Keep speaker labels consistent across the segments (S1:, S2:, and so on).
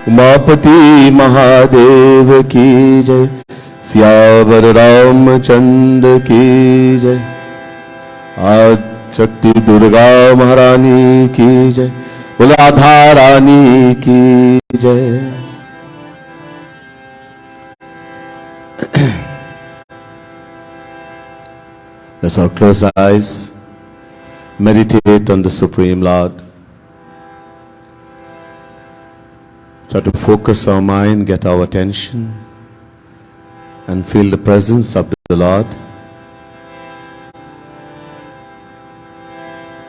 S1: उमापति महादेव की जय, सियावर रामचंद्र की जय। आज शक्ति दुर्गा महारानी की जय, बोलो राधा रानी की जय। Let's all close our eyes, meditate on the Supreme Lord. Try to focus our mind, get our attention, and feel the presence of the Lord.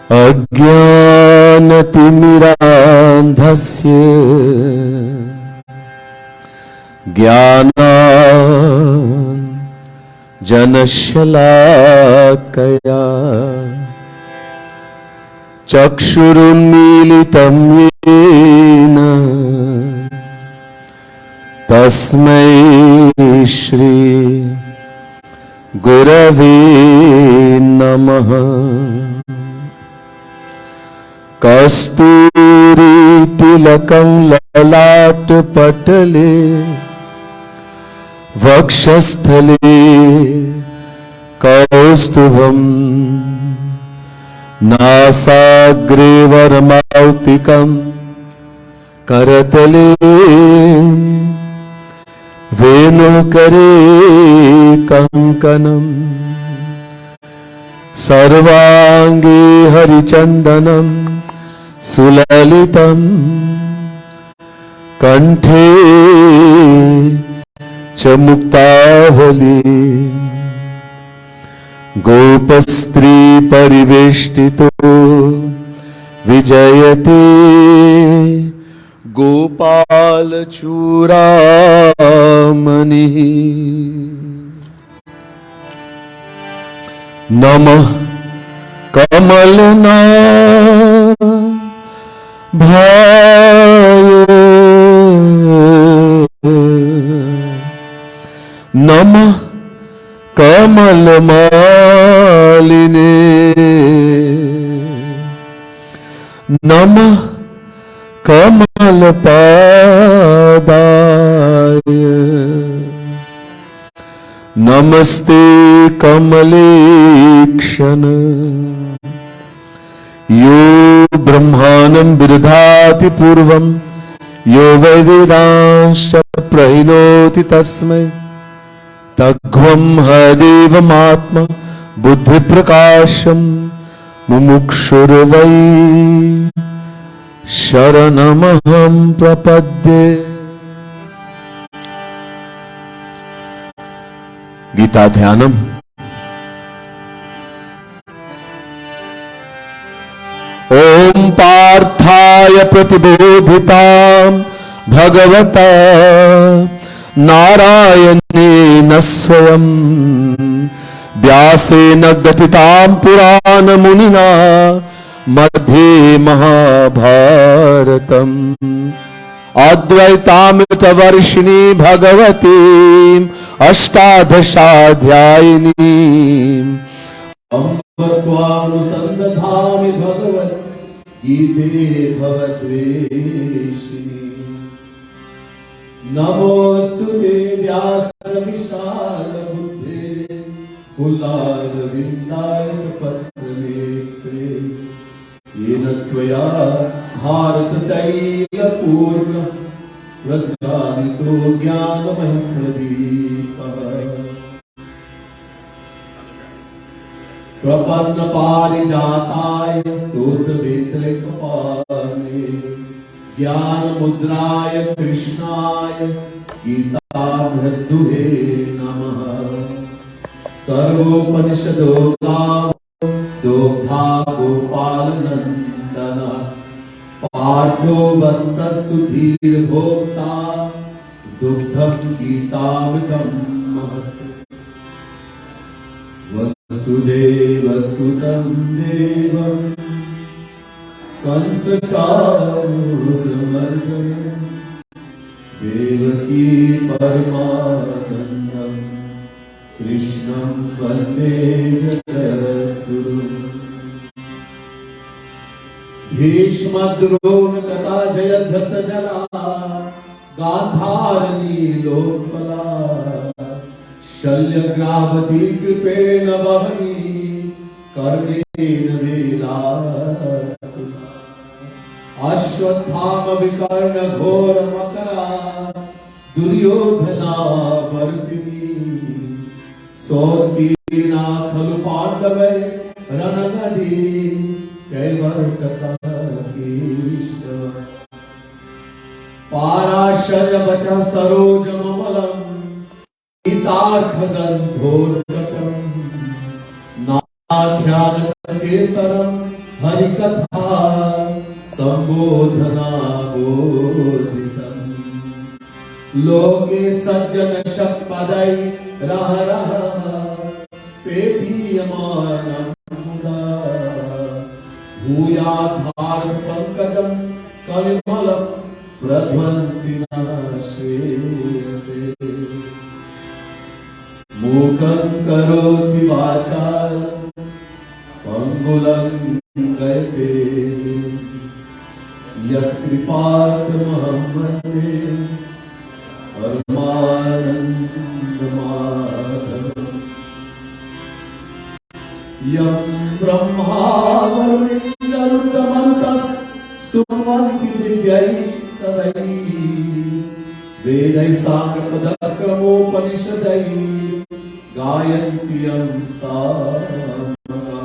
S1: Ajnanatimirandhasya Jnanan Janashalakaya Chakshurunmilitam yena Tasmai Shri Gurave Namaha. Kasturi tilakam lalat patale Vakshasthale kaustubham Nasagre varmautikam Karatale Venukare kankanam Sarvange harichandanam Sulalitam Kanthe Chamuktavali Gopastri pariveshtito Vijayate Gopal Churamani. Namah Kamalana Bhaya Namah Kamalamaline Namah Kamalpadaya Namaste Kamalekshana Yo Brahmanam Birdhati Purvam Yo Vaivedansha Prahinoti Tasmai Tagvam Hadevam Atma Buddhi Prakasham Mumukshurvai Sharanamaham Prapadye. Gita Dhyanam. Om Parthaya Pratibodhitam Bhagavata Narayane Swayam Vyasena Gatitam Purana Munina Madhye Mahabharatam Advaitamrita Varshini Bhagavati Ashtadhashadhyayini Amvatvanusandadhami Bhagavat Gite Bhavatveshini Namostute Vyasa Vishala Buddhe Fular Vindayat Patranetre Yena Tvaya Bharat Taila Purna Pradhanito Jnana Mahipradipa Prapanna Parijataya Tota Vetrikapane Jnana Mudraya Krishnaya Gita Bhradduhe Namaha Sarvopanishado Dogdha Gopalanandana Partho Vatsa Sudhir Bhokta Dugdham Gitavitam Mahat Vasudeva Sutam Devam Kansacharurmardhanam Devaki Paramanandam Krishnam Vande Jagadguru Bhishma Drona Kata Jayadharta Jala गांधारनी लोकला शल्यग्रावती कृपेण वहनी कर्णेन वेला अश्वत्थाम विकर्ण घोर मकरा दुर्योधना वर्तिनी सोत्तीर्णा खलु पांडवै रणनदी कैवर्तका केशव पाराशर्य वचः सरोजममलम् गीतार्थगन्धोर्गतम् नाख्यानकेसरम् हरिकथा संबोधना बोधितम् लोके सज्जन षट्पदै रह रह पेपीयमानम् मुदा भूयाद् पंकजम् कविमलम् प्रध्वंसिना शेषे मूकं करोति वाचालं पंगुलं गयते यत्कृपातमहं वन्दे परमानन्दमाधवम् यं ब्रह्मा वरुणेन्द्ररुद्रमरुतस्तुवन्ति दिव्यैस्तवैः वेदैः साङ्गपदक्रमोपनिषदैः गायन्ति यं सामगा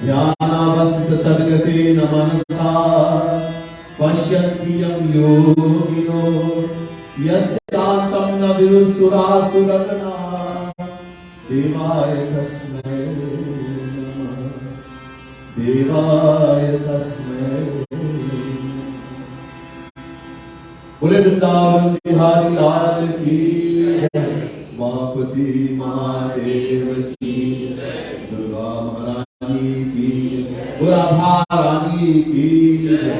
S1: ध्यानावस्थिततद्गतेन मनसा पश्यन्ति यं योगिनो यस्यान्तं न विदुःसुरासुरगणा देवाय तस्मै नमः देवाय तस्मै। बोले वृंदावन बिहारी लाल की जय, मापति महादेव की जय, दुर्गा महारानी की जय, राधा रानी की जय।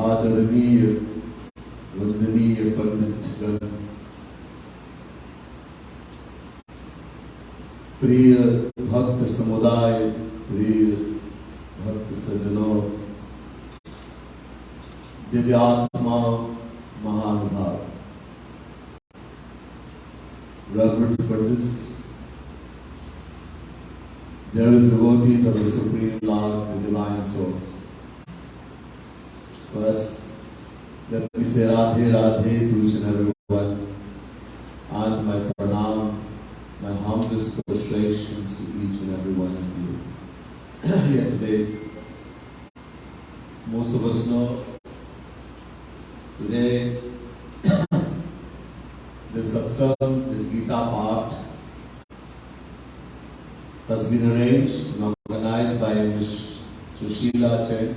S1: आदरणीय वंदनीय पंडितगण, प्रिय भक्त समुदाय, प्रिय भक्त सज्जनों, दिव्यात्मा महानुभाव, reverend Pandits, dearest devotees of the Supreme Lord, the Divine Souls. First, let me say Radhe Radhe to each and everyone, and my pranam, my humblest prostrations to each and every one of you. Here today, most of us know, today, this satsang, this Geeta Path, has been arranged and organized by Ms. Sushila Chen,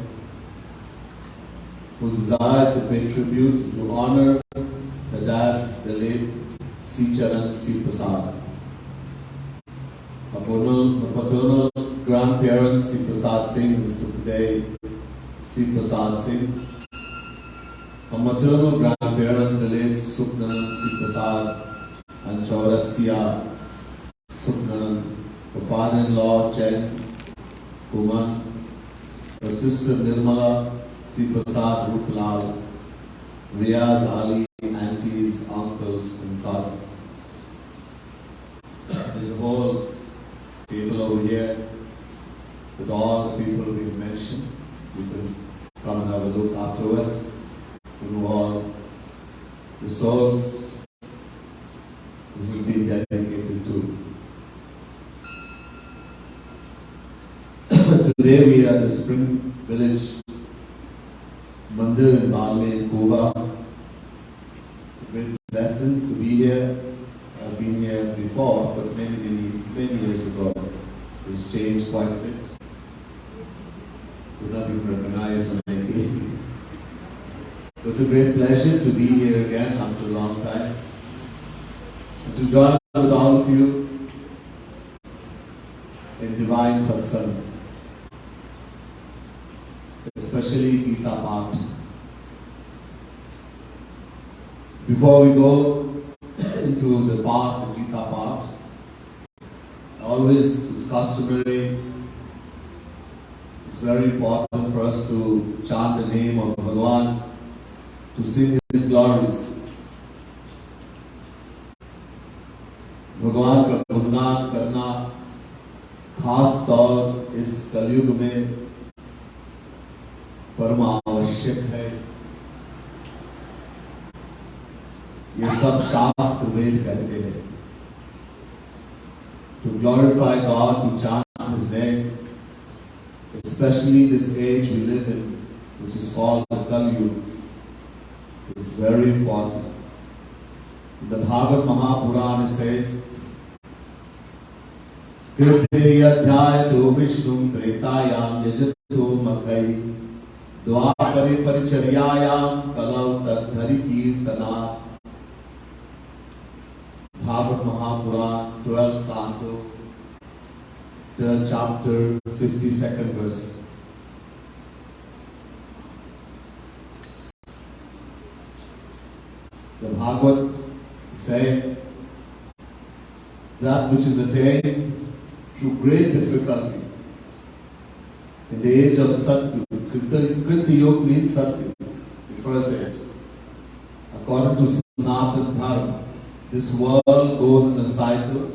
S1: who desires to pay tribute to honor the dad, the late C. Charan C. Prasad. Her paternal grandparents, C. Prasad Singh and Sukhdev C. Prasad Singh. Her maternal grandparents, the late Sukhnanan C. Prasad and Chaurasya Sukhnanan. Her father-in-law, Chen Kuman. Her sister Nirmala C. Prasad Ruplal. Riaz Ali, aunties, uncles and cousins. There's a whole table over here with all the people we've mentioned. You can come and have a look afterwards to know all the souls this has been dedicated to. Today we are at the Spring Village Mandir Balmain Couva. It's a great blessing to be here. I've been here before, but many years ago. It's changed quite a bit. Would not even recognize when I came. It was a great pleasure to be here again after a long time. And to join with all of you in divine satsang. Especially Geeta Path. Before we go into the path of Geeta Geeta Path. Always it's customary, it's very important for us to chant the name of Bhagavan, to sing His glories. भगवान का गुणगान करना खास तौर इस कलयुग में परम आवश्यक है। ये सब शास्त्र वेद कहते हैं। To glorify God, to chant His name, especially this age we live in, which is called the Kali, is very important. In the Bhagavad Mahapurana it says, Kirte yadhyayatu vishnum tretayam yajato makai dvapare paricharyayam kalau tadhari kirtanat. Bhagavad Mahapurana, 12th canto, 3rd chapter, 52nd verse. The Bhagavad say that which is attained through great difficulty in the age of Satya. Krita Yoga means Satya, the first age. According to Sanatana Dharma, this world goes in a cycle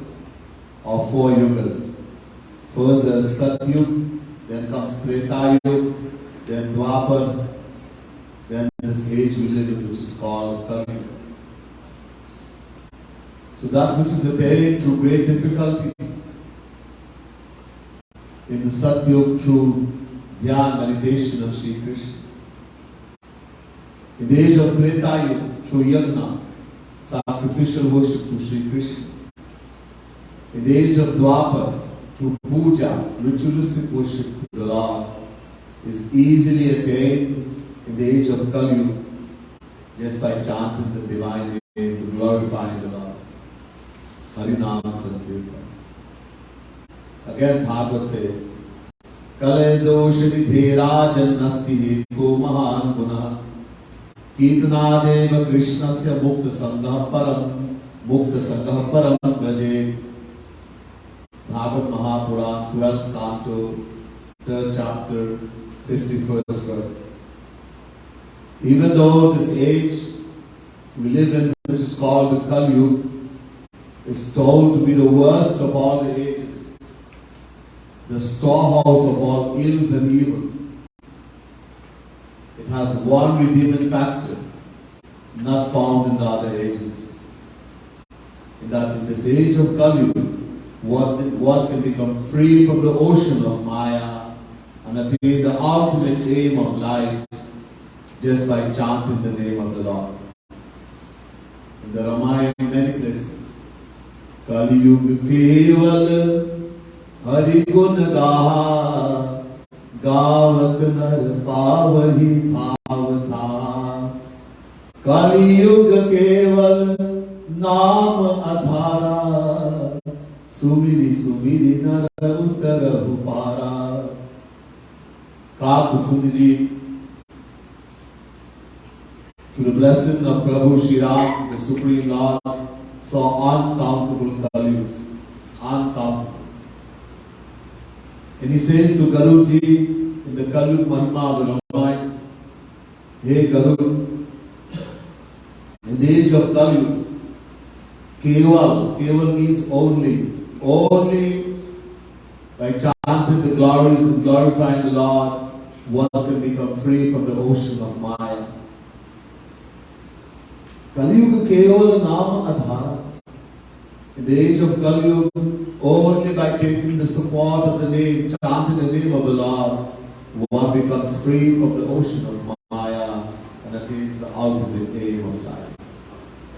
S1: of 4 yugas. First there is Satya, then comes Treta Yuga, then Dwapar, then this age we live in, which is called Kali. So that which is attained through great difficulty in the Satyug through Dhyan, meditation of Sri Krishna. In the age of Treta Yuga through Yagna, sacrificial worship to Sri Krishna. In the age of Dwapar through Puja, ritualistic worship to the Lord, is easily attained in the age of Kali Yuga just by chanting the divine name, to glorifying the Lord. Harinam Sankirtan. Again, Bhagavad says, Kale doshani dherajan nasti eko mahan guna Kirtanadeva Krishnasya mukta sangha param braje. Bhagavad Mahapurana, 12th canto, 3rd chapter, 51st verse. Even though this age we live in, which is called the Kali Yuga, is told to be the worst of all the ages, the storehouse of all ills and evils. It has one redeeming factor, not found in the other ages. In that in this age of Kali Yuga, one can become free from the ocean of Maya and attain the ultimate aim of life just by chanting the name of the Lord. In the Ramayana, in many places, Kali Yuga keval hari gun gaha gavat nar pavahi bhav tha. Kali Yuga keval naam adhara sumiri sumiri nar uttarahu para. Kakusund ji, through the blessing of Prabhu Shri Ram, the Supreme Lord, saw uncountable Kali Yugas, uncountable. And he says to Garuji in the Kali Yuga Mahima of the Ramayana, Hey Garu, in the age of Kali Yuga, Keval means only by chanting the glories and glorifying the Lord, one can become free from the ocean of Maya. Kali Yuga keval naam adhara. In the age of Kali Yuga, only by taking the support of the name, chanting the name of the Lord, one becomes free from the ocean of Maya and attains the ultimate aim of life.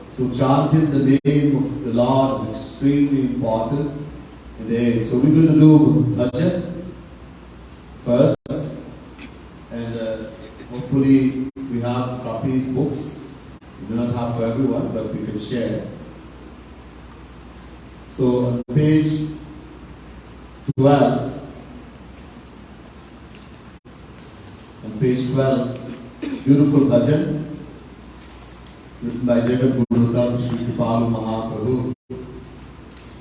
S1: So chanting the name of the Lord is extremely important in the age. So we're going to do bhajan first, and hopefully we have copies, books. We do not have for everyone, but we can share. So on page 12, beautiful bhajan written by Jagat Guru Sri Kripalu Mahaprabhu.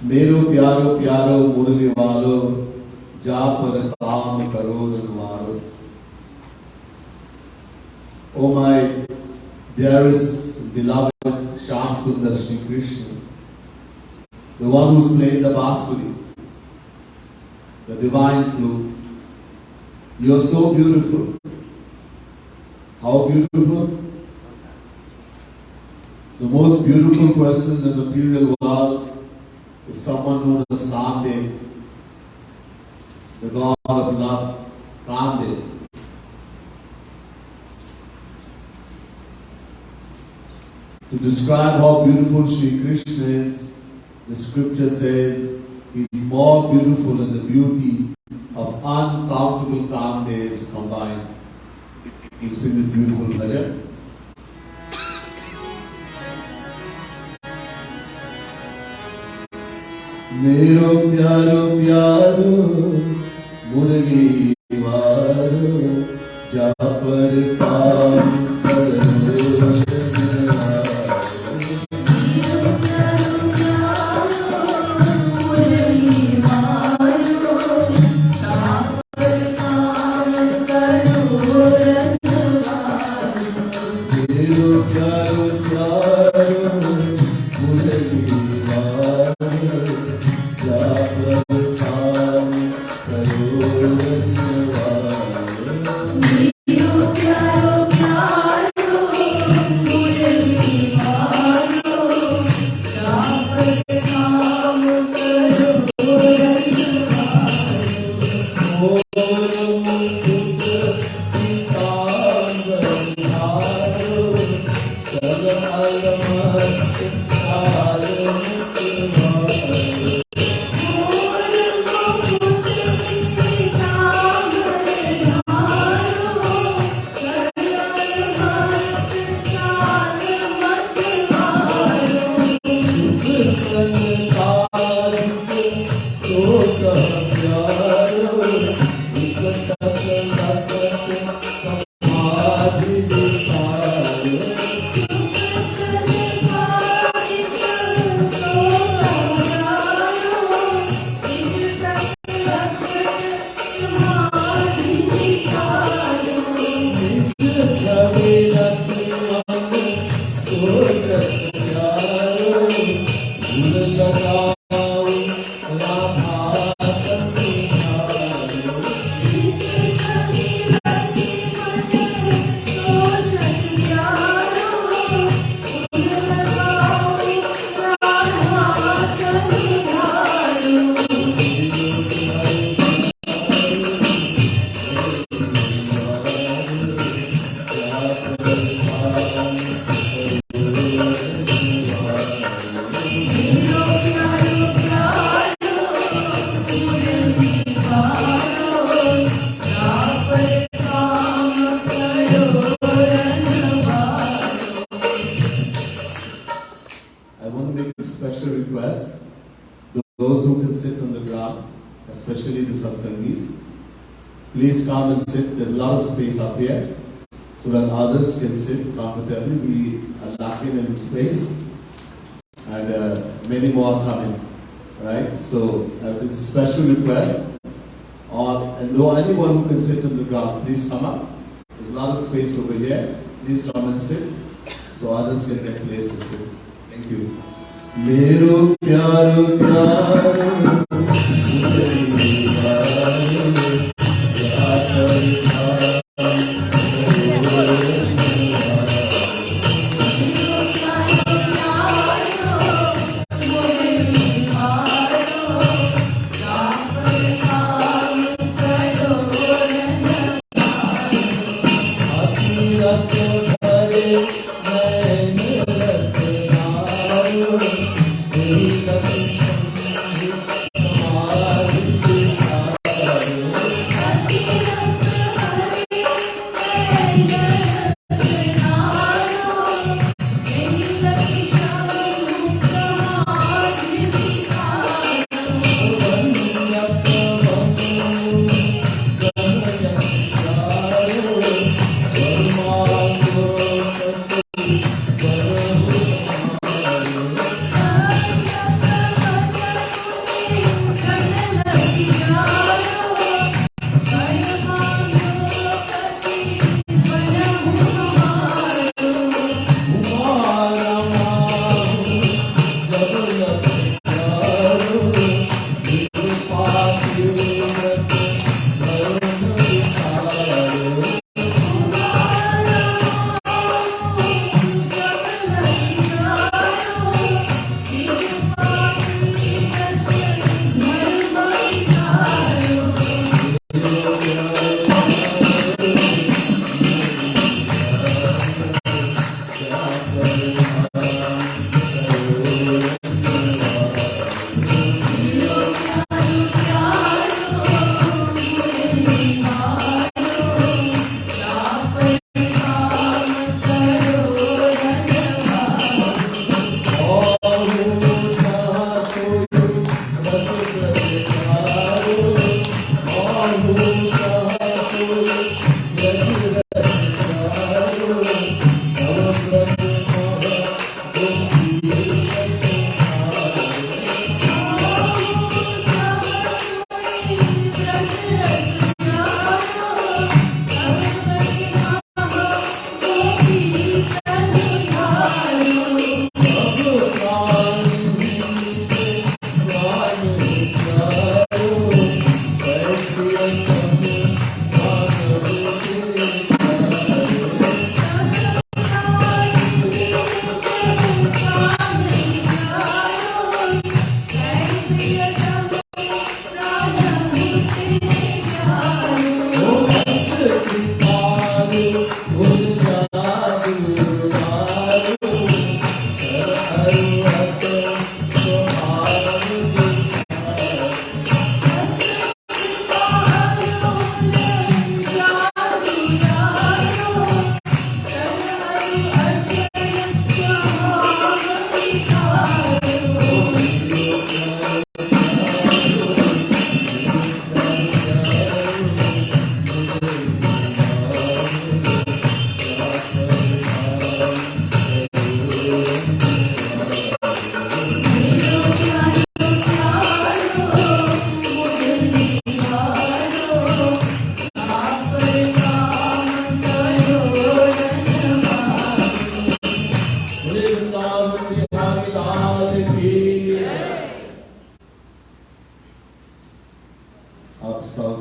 S1: मेरो प्यारो प्यारो मुरली वालो, जा पर काम करो जनवारो. Oh my dearest beloved Shyam Sundar Shri Krishna, the one who's playing the basuri, the divine flute. You are so beautiful. How beautiful? The most beautiful person in the material world is someone known as Kamdev, the God of love, Kamdev. To describe how beautiful Sri Krishna is, the scripture says he is more beautiful than the beauty of uncountable Kamdevs combined. You sing this beautiful bhajan. मेरो प्यारो प्यारो मुरली वारो, जा पर काम करो Please come and sit. There's a lot of space up here, so that others can sit comfortably. We are lacking in space, and many more are coming. Right? So this is a special request. And anyone who can sit on the ground, please come up. There's a lot of space over here. Please come and sit, so others can get place to sit. Thank you. Mero pyaro pyaro.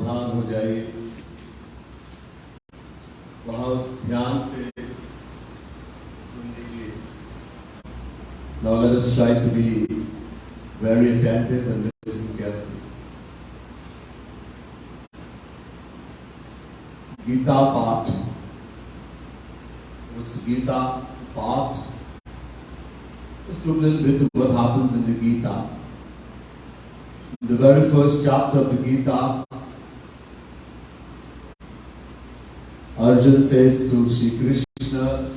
S1: सावधान हो जाइए, बहुत ध्यान से सुन लीजिए. Now let us try to be very attentive and listen carefully. Geeta Path. What's Geeta Path? Let's look a little bit at what happens in the Gita. In the very first chapter of the Gita, Arjuna says to Shri Krishna,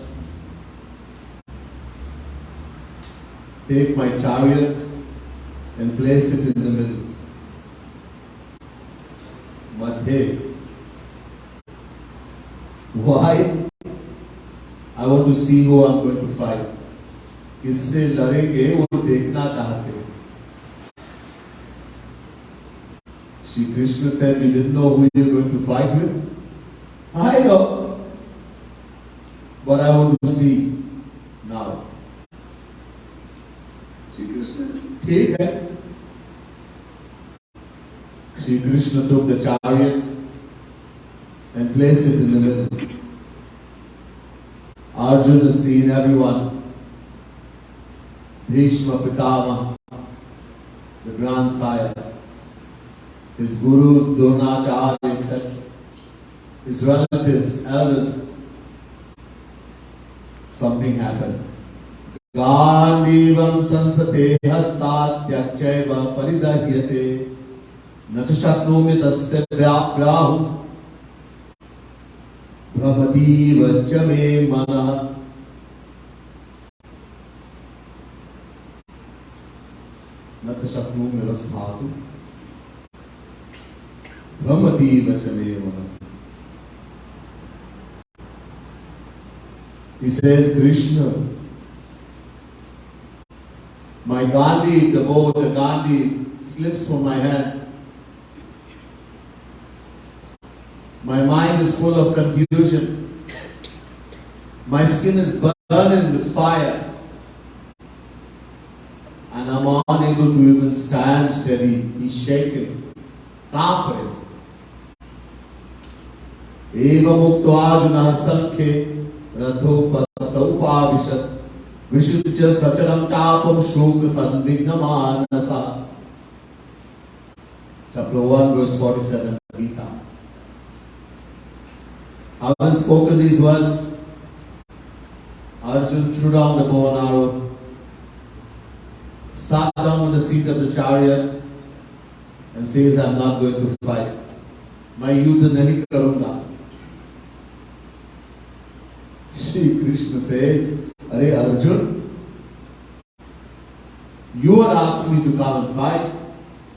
S1: take my chariot and place it in the middle. Madhe. Why? I want to see who I'm going to fight. किससे लड़ेंगे वो देखना चाहते हैं. Shri Krishna said, you didn't know who you're going to fight with? I know. But I want to see now. Shri Krishna, ठीक है. Shri Krishna took the chariot and placed it in the middle. Arjuna has seen everyone. Bhishma Pitama, the grandsire, his gurus, Dronacharya, etc., his relatives, elders. Something happened. Gandivam sansate hastatyakchaiva paridahyate nachashaknomi tasya vyapyahum brahmati vachame manah. Natashaknomi rasthatu brahmati vachame manah. He says, Krishna, my Gandhi, the bow, the Gandhi slips from my hand. My mind is full of confusion. My skin is burning with fire. And I'm unable to even stand steady. He's shaking. Kaapre. Eva mukto ajuna sankhe Ratho pastau pavishat Vishuddha sacharam chapam shukha sanvignamanasa. Chapter 1 verse 47 Gita. Having spoken these words, Arjuna threw down the bow and arrow, sat down on the seat of the chariot and says, I'm not going to fight. Main yudh nahi karunga. Shri Krishna says, Are Arjuna, you had asked me to come and fight.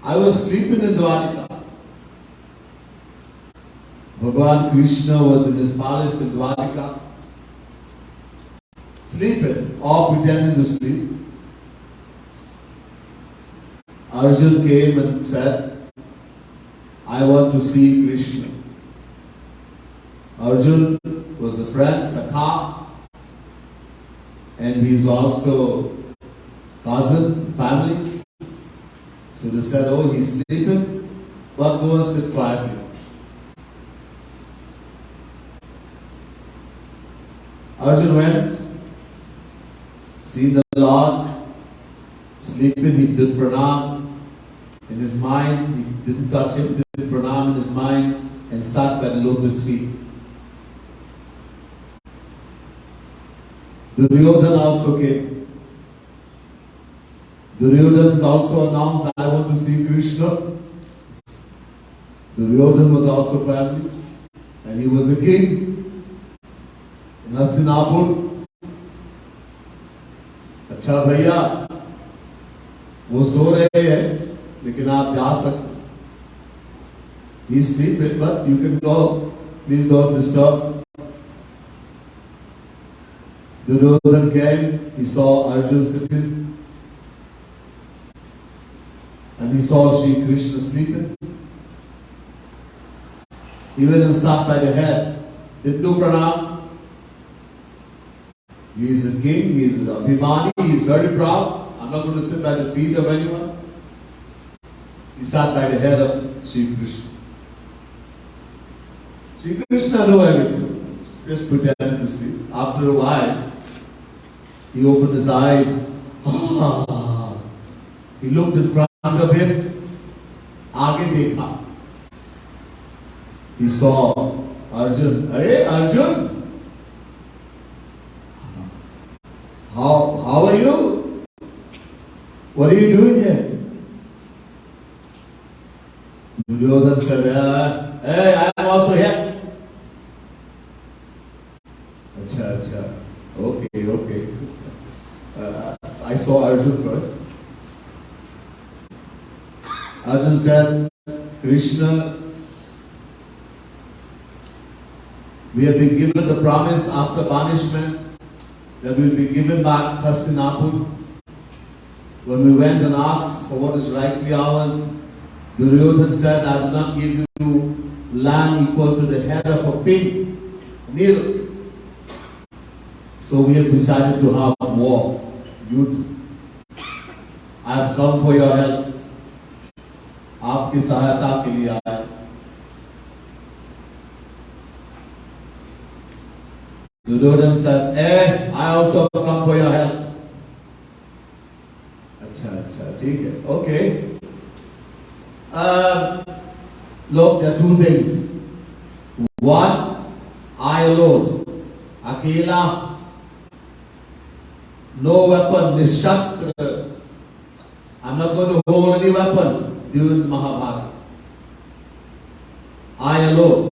S1: I was sleeping in Dwarika. Bhagavan Krishna was in his palace in Dwarika, sleeping or pretending to sleep. Arjuna came and said, I want to see Krishna. Arjuna was a friend, Sakha, and he is also cousin, family. So they said, oh, he's sleeping, but go and sit quietly. Arjuna went, seen the Lord sleeping, he did pranam in his mind, he didn't touch him, did pranam in his mind, and sat by the lotus feet. Duryodhana also came. Duryodhana also announced, I want to see Krishna. Duryodhana was also family, and he was a king in Hastinapur. अच्छा भैया, वो सो रहे हैं, लेकिन आप जा सकते. He's sleeping, but you can go. Please don't disturb. Duryodhana came, he saw Arjuna sitting, and he saw Shri Krishna sleeping. He went and sat by the head, didn't do pranam. He is a king, he is an Abhimani, he is very proud. I'm not going to sit by the feet of anyone. He sat by the head of Shri Krishna. Sri Krishna knew everything. Just pretend to see. After a while, he opened his eyes. Ah. He looked in front of him. Aage dekha. He saw Arjun. Hey, Arjun! How are you? What are you doing here? Duryodhana said, hey, I am also here. Acha. Okay. I saw Arjun first. Arjun said, Krishna, we have been given the promise after banishment that we will be given back Hastinapur. When we went and asked for what is rightly ours, Duryodhana said, I will not give you land equal to the head of a pin, needle. So we have decided to have war. Youth, I have come for your help. आपकी सहायता के लिए आए. Duryodhana said, I also have come for your help. अच्छा, ठीक है. Okay. Look, there are two things. One, I alone, akela, no weapon, nishastra. I'm not going to hold any weapon during Mahabharata. I alone.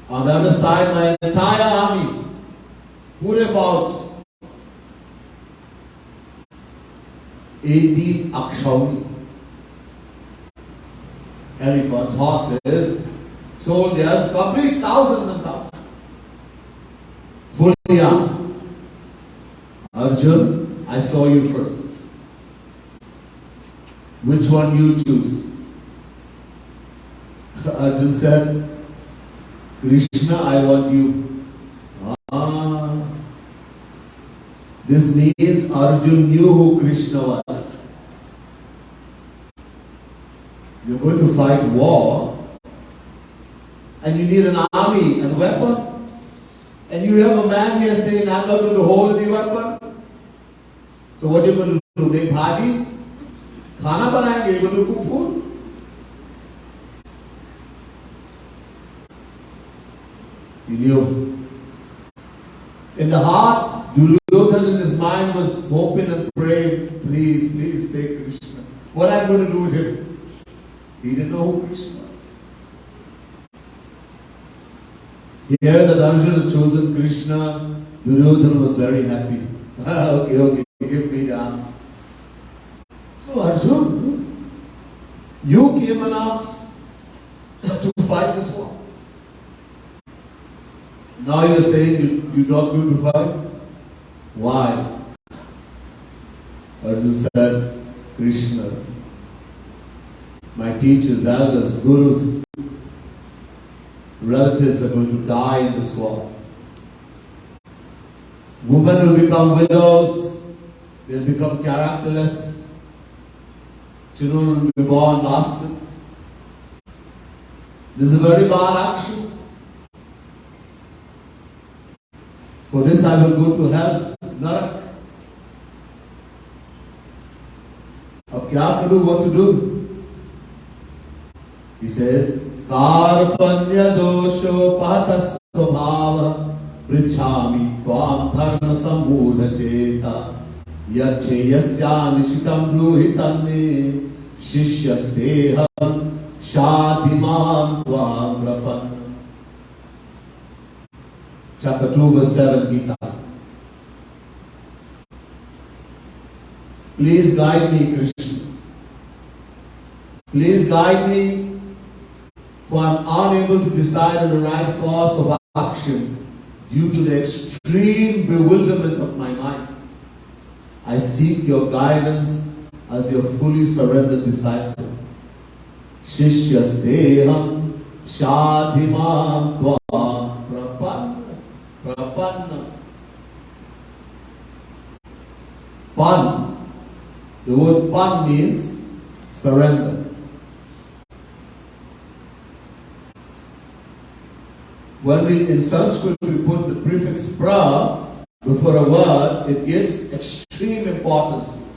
S1: On the other side, my entire army, pure fought. 18 Akshauni. Elephants, horses, soldiers, complete thousands and thousands. Fully armed. Arjun, I saw you first. Which one you choose? Arjun said, Krishna, I want you. This means Arjun knew who Krishna was. You're going to fight war, and you need an army and weapon, and you have a man here saying, I'm not going to hold any weapon. So what are you going to do? Make bhaji? Khana banayenge? You're going to cook food? He knew. In the heart, Duryodhana in his mind was hoping and praying, please take Krishna. What am I going to do with him? He didn't know who Krishna was. He heard that Arjuna had chosen Krishna. Duryodhana was very happy. Okay, give me the. So Arjuna, you came and asked to fight this war. Now you are saying you're not going to fight? Why? Arjuna said, Krishna, my teachers, elders, gurus, relatives are going to die in this war. Women will become widows, they'll become characterless, children will be born bastards. This is a very bad action. For this I will go to hell, Narak. Ab kya karu, what to do? He says, Karpanya dosho patas svabhava vrichami tvam dharma samudha cheta yache yasya nishitam bruhitam me shishyasteham shadhiman tvam prapanna. Chapter 2, verse 7, Geeta. Please guide me, Krishna. Please guide me, for I am unable to decide on the right course of action due to the extreme bewilderment of my mind. I seek your guidance as your fully surrendered disciple. Shishyasteham shadhimam tvam prapanna. Prapanna. Pan. The word pan means surrender. When we in Sanskrit we put the prefix pra before a word, it gives extreme importance.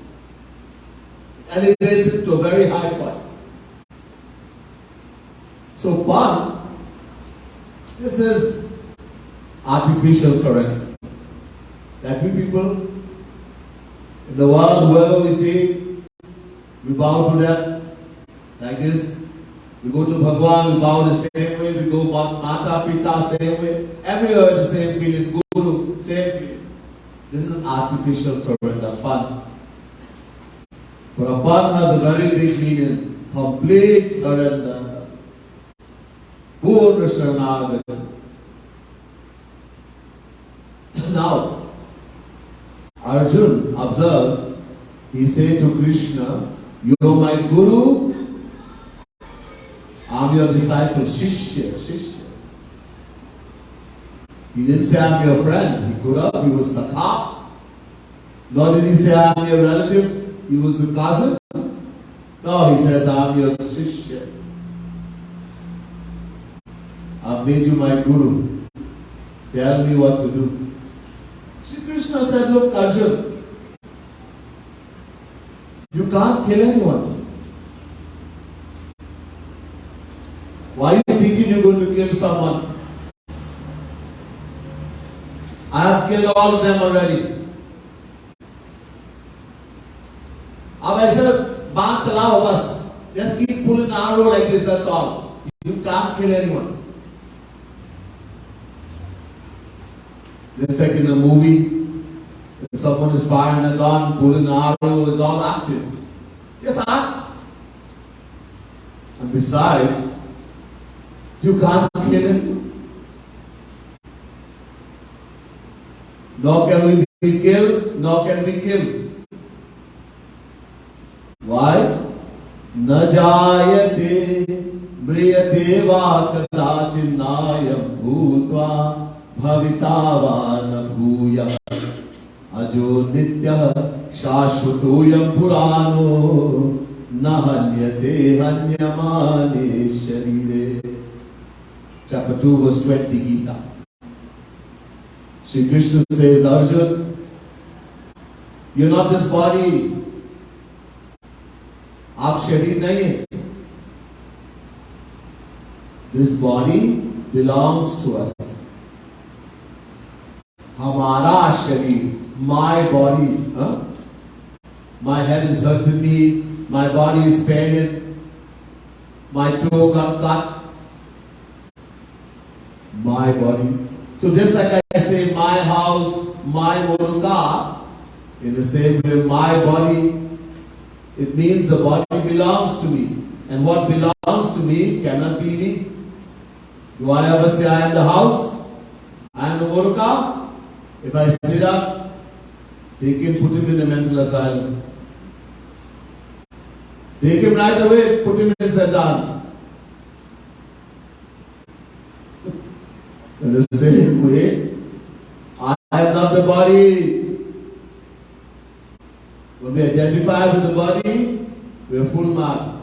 S1: And it raises it to a very high point. So pan, this is artificial surrender. That we people in the world, whoever we see, we bow to them like this. We go to Bhagwan, we bow the same way. We go Mata Pita, same way. Everywhere the same feeling. Guru, same feeling. This is artificial surrender, pan. But a pan has a very big meaning. Complete surrender. Purna Sharanagati. Now, Arjun, observe, he said to Krishna, you are my Guru, I am your disciple, Shishya. He didn't say I am your friend, he could have, he was Sakha. Nor did he say I am your relative, he was a cousin. No, he says I am your Shishya. I have made you my Guru. Tell me what to do. Sri Krishna said, look Arjun, you can't kill anyone. Why are you thinking you're going to kill someone? I have killed all of them already. अब ऐसे बात चलाओ बस. Just keep pulling arrow like this, that's all. You can't kill anyone. Just like in a movie, when someone is firing a gun, pulling an arrow, is all active. Yes, act. And besides, you can't kill him. Nor can we be killed, nor can we kill. Why? Na jayate mriyate va kadachinnayam bhutva bhavitava na bhuya ajo nitya shashvatoyam purano na hanyate hanyamane sharire. Chapter 2 verse 20 Geeta. Shri Krishna says, Arjun, you're not this body. आप शरीर नहीं है. This body belongs to us. हमारा शरीर, my body. My head is hurting me, my body is paining, my toe got cut. My body. So just like I say, my house, my motor car, in the same way, my body, it means the body belongs to me. And what belongs to me cannot be me. Do I ever say I am the house? I am the motor car? If I sit up, take him, put him in a mental asylum. Take him right away, put him in sentence. In the same way, I am not the body. When we identify with the body, we are full mark.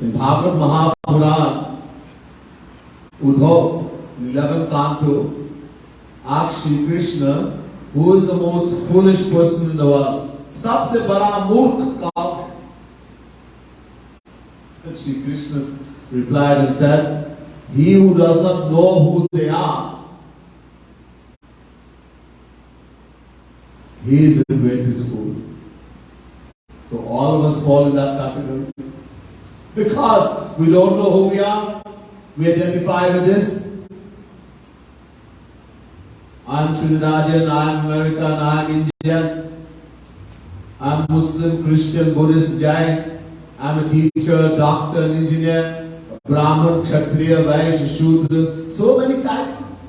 S1: In Bhagavad Mahapuran, Uddhav, 11th canto, asks Shri Krishna, who is the most foolish person in the world? Sabse bada murkh kaun? And Shri Krishna replied and said, he who does not know who they are, he is the greatest fool. So all of us fall in that category. Because we don't know who we are. We identify with this. I am Trinidadian, I am American, I am Indian. I am Muslim, Christian, Buddhist, Jain. I am a teacher, doctor, and engineer. Brahman, Kshatriya, Vaishya, Shudra. So many titles.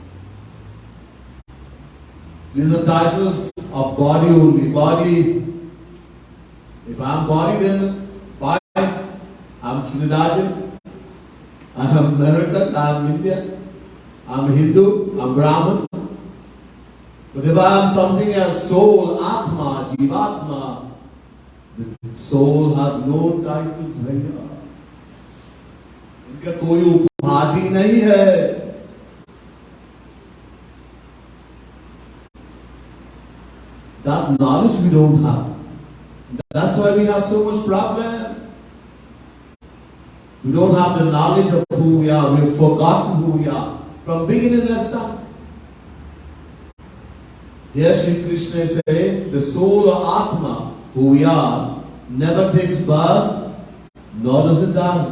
S1: These are titles of body only. Body. If I am body, then fine. I am Trinidadian. I am American. I am Indian. I am Hindu. I am Brahman. But if I am something else, soul, Atma, Jivatma, the soul has no titles where you are. इनका कोई उपहार आदि नहीं है। That knowledge we don't have. That's why we have so much problem. We don't have the knowledge of who we are. We've forgotten who we are from beginningless time. Here Sri Krishna is saying, the soul or Atma, who we are, never takes birth, nor does it die.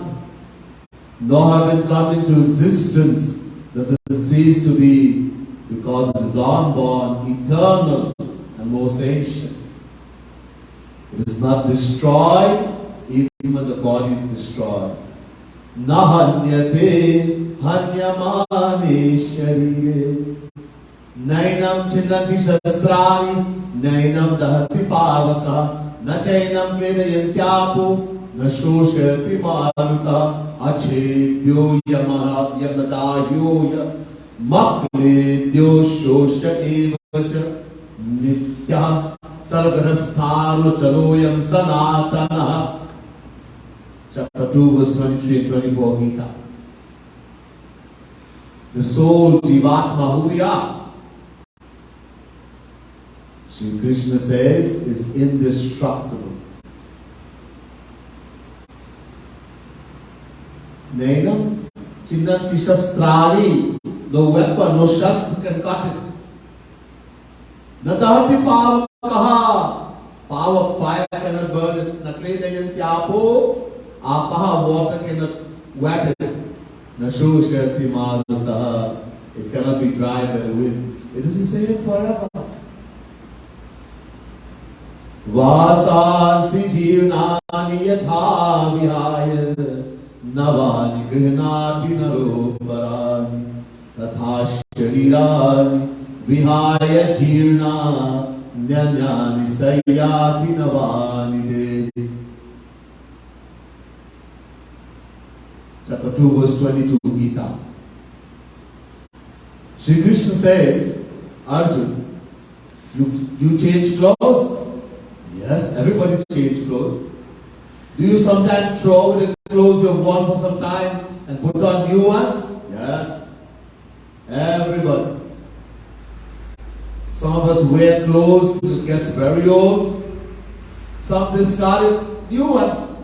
S1: Nor having come into existence, does it cease to be, because it is unborn, eternal, and most ancient. It is not destroyed, even when the body is destroyed. Nahanyate hanyamane sharire. Nainam chinnati shastrani, nainam dahati pavaka, nachainam kledayantyapo, nashoshati maruta, achedyo yamadahyo makledyo shosha evacha, nitya sarvarastharu chaloyam sanatana. Chapter 2, verse 23 and 24, Gita. The soul, Jivatma, who we are, Sri Krishna says, is indestructible. Nainam chinnanti shastrani, no weapon, no shastra can cut it. Nadahati pavakaha, power of fire cannot burn it. Nakledayantyapo, apaha, water cannot wet it. Nashoshati maruta, it cannot be dried by the wind. It is the same forever. Vasansi jivnani yatha vihaya, navani grihnati naro parani, tatha sharirani vihaya jirna, nyanyani sayati navani devi. Chapter 2, verse 22, Gita. Sri Krishna says, Arjun, you change clothes? Yes, everybody change clothes. Do you sometimes throw away the clothes you have worn for some time and put on new ones? Yes, everybody. Some of us wear clothes till it gets very old. Some discarded new ones.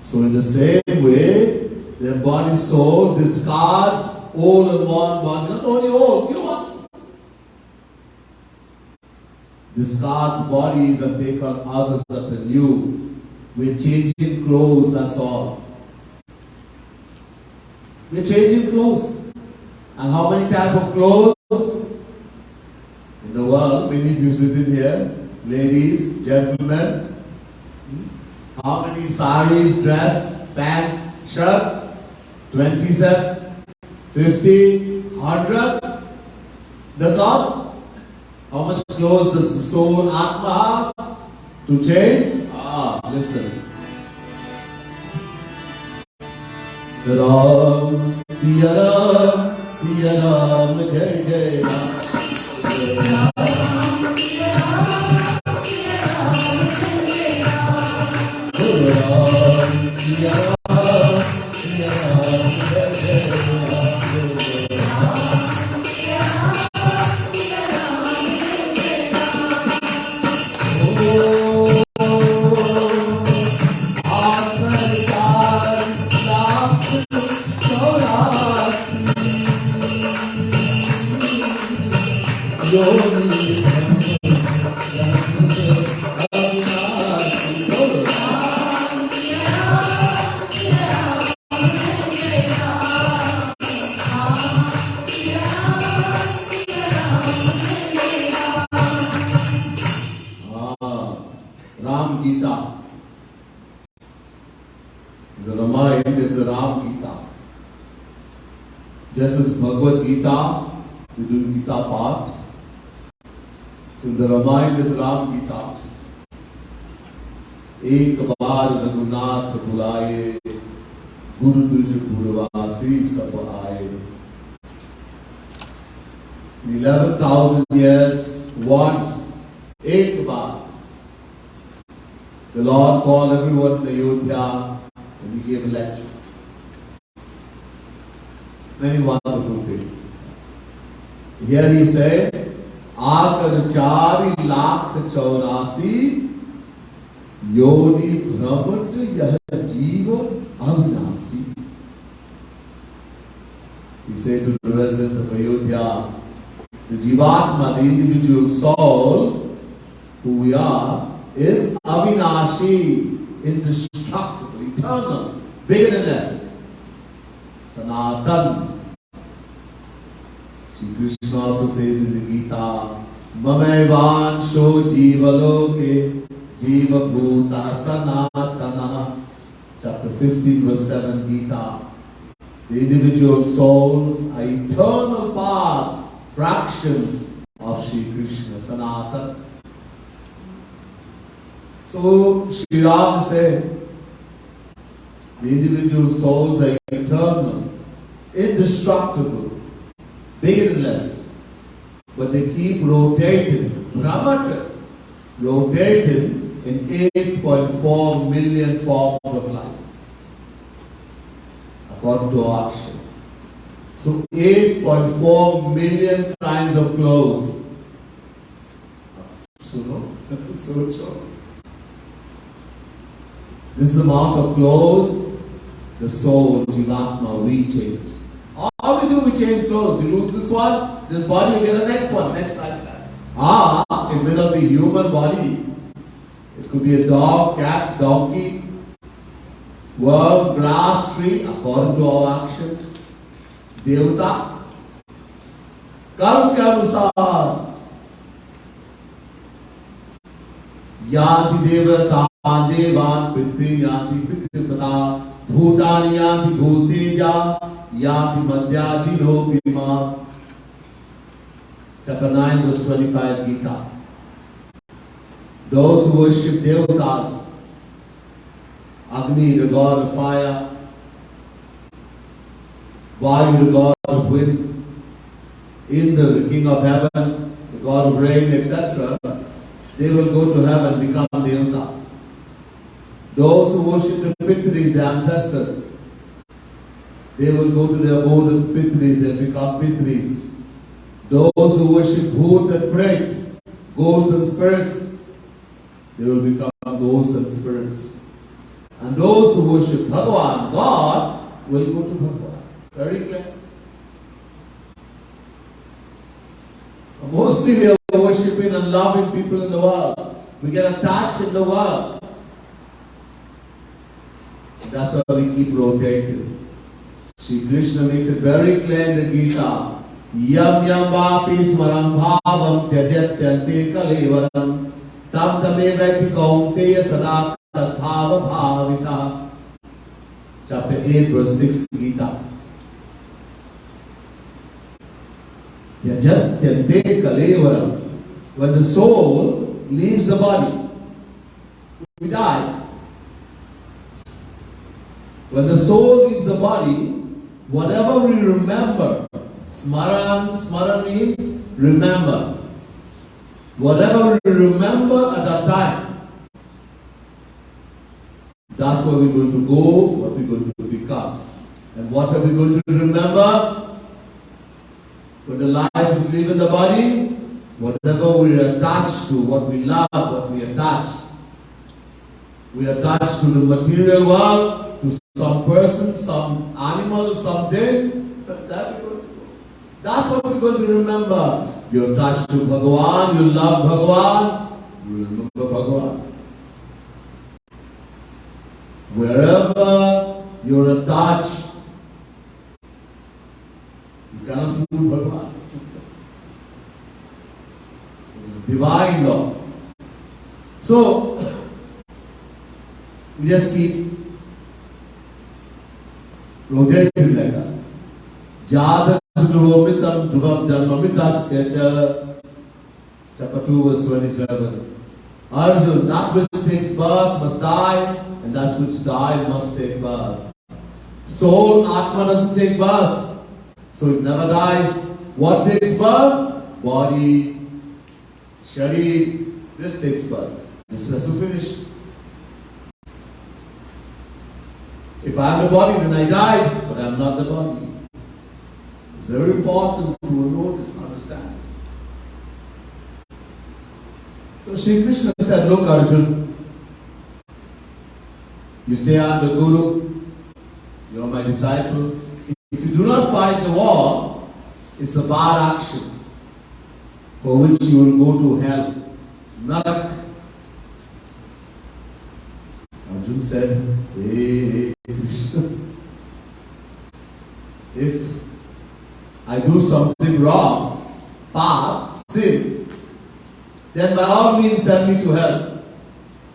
S1: So in the same way, the embodied soul discards old and worn body, not only old, new ones. Discards bodies and take on others that are new. We're changing clothes, that's all. We're changing clothes. And how many types of clothes? In the world, many of you sitting here, ladies, gentlemen. How many saris, dress, pant, shirt? 27, 50, 100? That's all? How much clothes does the soul Atma have to change? Listen. Ram, Siya Ram, Jai Jai Ram. Just as Bhagavad Gita, we do Geeta Path. So the Ramayana is Ram Gita. Ek baar Raghunath bulaye, Guru Duj Purvasi sab aaye. 11,000 years once, ek baar. The Lord called everyone in Ayodhya and He gave a lecture. Many wonderful things. Here He said, Akar 4,84,000 Yoni Brahmat Yah Jiva Avinasi. He said to the residents of Ayodhya, the Jivatma, the individual soul, who we are, is Avinashi, indestructible, eternal, bigger than less. Sanatan. Shri Krishna also says in the Gita, Mamaivan Sho Jivaloke Jiva Bhuta Sanatana. Chapter 15, verse 7, Gita. The individual souls are eternal parts, fraction of Shri Krishna, Sanatan. So, Shri Ram said, the individual souls are eternal, indestructible, bigger than less. But they keep rotating, Brahmata, rotating in 8.4 million forms of life. According to our action. So 8.4 million kinds of clothes. So no, so sure. This amount of clothes, the soul, Jivatma, we change. How do we change clothes? You lose this one, this body, you get the next one, next time. It may not be human body. It could be a dog, cat, donkey, worm, grass, tree, according to our action. Devata. Karma ke anusar. Yanti devata devan pitri yanti pitri pata bhutani yanti bhuteja yanti madhyaji no bhima. Chapter 9 verse 25 Gita. Those who worship devatas, Agni, the god of fire, Vayu, the god of wind, Indra, the king of heaven, the god of rain, etc., they will go to heaven and become devatas. Those who worship the Pitris, the ancestors, they will go to the abode of Pitris, they become Pitris. Those who worship Bhut and Pret, ghosts and spirits, they will become ghosts and spirits. And those who worship Bhagavan, God, will go to Bhagavan. Very clear. Mostly we are worshipping and loving people in the world. We get attached in the world. That's why we keep rotating. Shri Krishna makes it very clear in the Gita. Yam yam vapi smaram bhavam tyajatyante kalevaram tam tamevati kaunteya sada tathava bhavita. Chapter 8 verse 6 Gita. Tyajatyante kalevaram. When the soul leaves the body, we die. When the soul leaves the body, whatever we remember, Smaran means remember. Whatever we remember at that time, that's where we're going to go, what we're going to become. And what are we going to remember? When the life is leaving the body, whatever we're attached to, what we love, what we attach. We attach to the material world, to some person, some animal, something. That's what we're going to remember. You're attached to Bhagavan, you love Bhagavan, you remember Bhagavan. Wherever you're attached, you cannot fool Bhagavan. It's a divine law. So, we just keep rotating like that. Jada Dhruvomitam Dhruvam Dharmamitasya cha. Chapter 2 verse 27. Arjun, that which takes birth must die, and that which died must take birth. Soul, Atma doesn't take birth, so it never dies. What takes birth? Body, Shari, this takes birth. This has to finish. I am the body, then I died, but I am not the body. It's very important to know this, understand this. So Sri Krishna said, look Arjun, you say I am the Guru, you are my disciple. If you do not fight the war, it's a bad action for which you will go to hell. Narak. Arjun said, hey Krishna, if I do something wrong, bad, sin, then by all means send me to hell.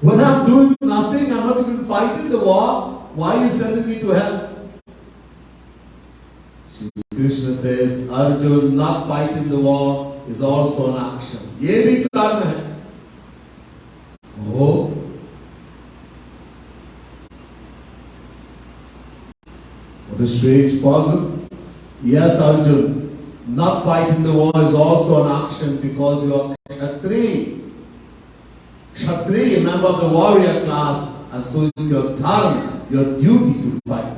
S1: When I'm doing nothing, I'm not even fighting the war, why are you sending me to hell? Shri Krishna says, Arjun, not fighting the war is also an action. Ye bhi karma hai. Oh. What a strange puzzle. Yes, Arjun, not fighting the war is also an action because you are Kshatriya. Kshatriya, a member of the warrior class, and so it's your dharma, your duty to fight.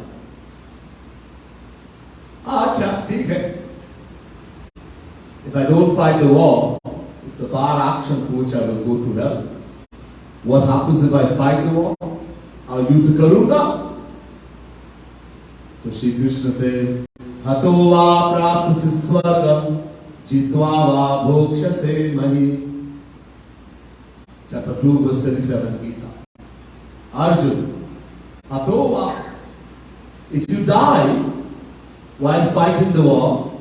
S1: Acha, theek hai. If I don't fight the war, it's a bad action for which I will go to hell. What happens if I fight the war? Are you to karunga? So Shri Krishna says, Hato va prapsasi swargam jitva va bhokshase mahi. Chapter 2 verse 37 Gita. Arjun, Hato va. If you die while fighting the war,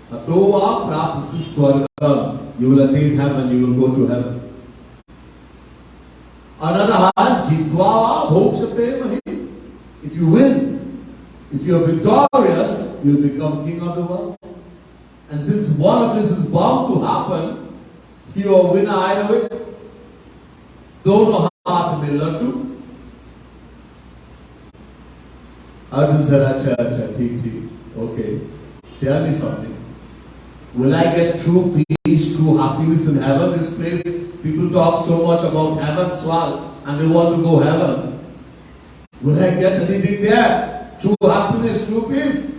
S1: Hato va prapsasi swargam. You will attain heaven, you will go to heaven. Another hand, jitva va bhokshase mahi. If you win, if you are victorious, you will become king of the world. And since one of this is bound to happen, you are a winner either way. Dono haath mein laddu. Arjun said, acha, theek. Okay, tell me something. Will I get true peace, true happiness in heaven? This place, people talk so much about heaven, swal, and they want to go heaven. Will I get anything there? True happiness, true peace?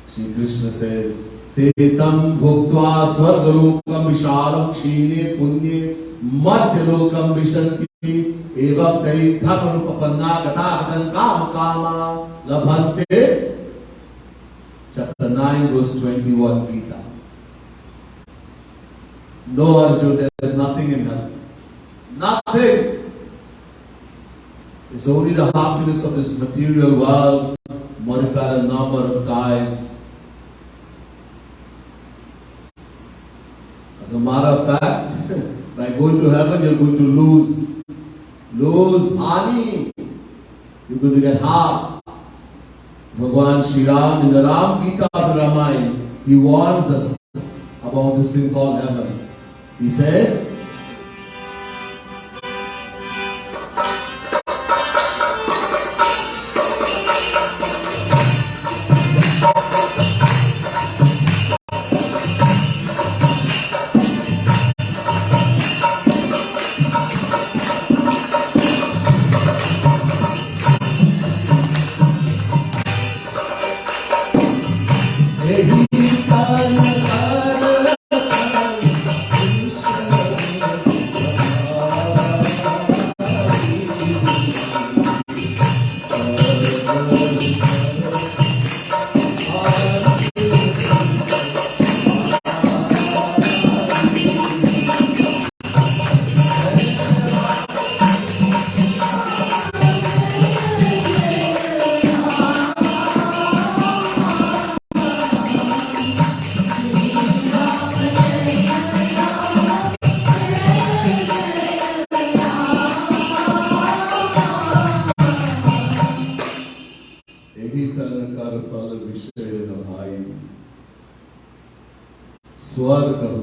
S1: Shri Krishna says, Tetam bhuktva svargalokam vishalam kshine punye madhyalokam vishanti evam tai dharmanupapanna gatagatan kama kama labhante. Chapter 9 verse 21 Gita. No Arjun, there is nothing in heaven. Nothing. It's only the happiness of this material world multiplied a number of times. As a matter of fact, by going to heaven, you're going to lose. Lose ani. You're going to get harm. Bhagwan Shri Ram in the Ram Geeta of Ramayana, he warns us about this thing called heaven. He says,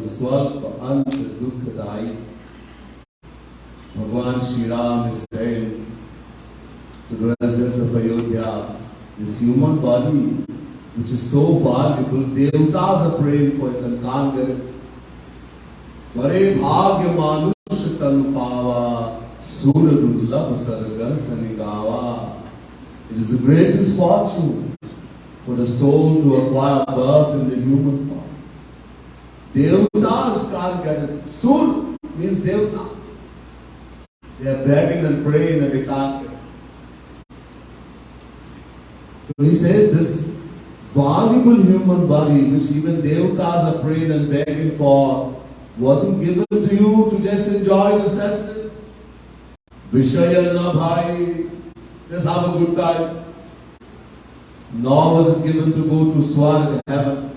S1: Swalpa ant dukkadai. Bhagwan Shri Ram is saying to the residents of Ayodhya, this human body, which is so valuable, Devatas are praying for it and can't get it. Vare bhagya manush tan pava Suradurlabh sargarthani gava. It is the greatest fortune for the soul to acquire birth in the human form. Devatas can't get it. Sur means Devata. They are begging and praying and they can't get it. So he says this valuable human body which even Devatas are praying and begging for wasn't given to you to just enjoy the senses. Vishaya na bhai, just have a good time. Nor was it given to go to Swarga, heaven.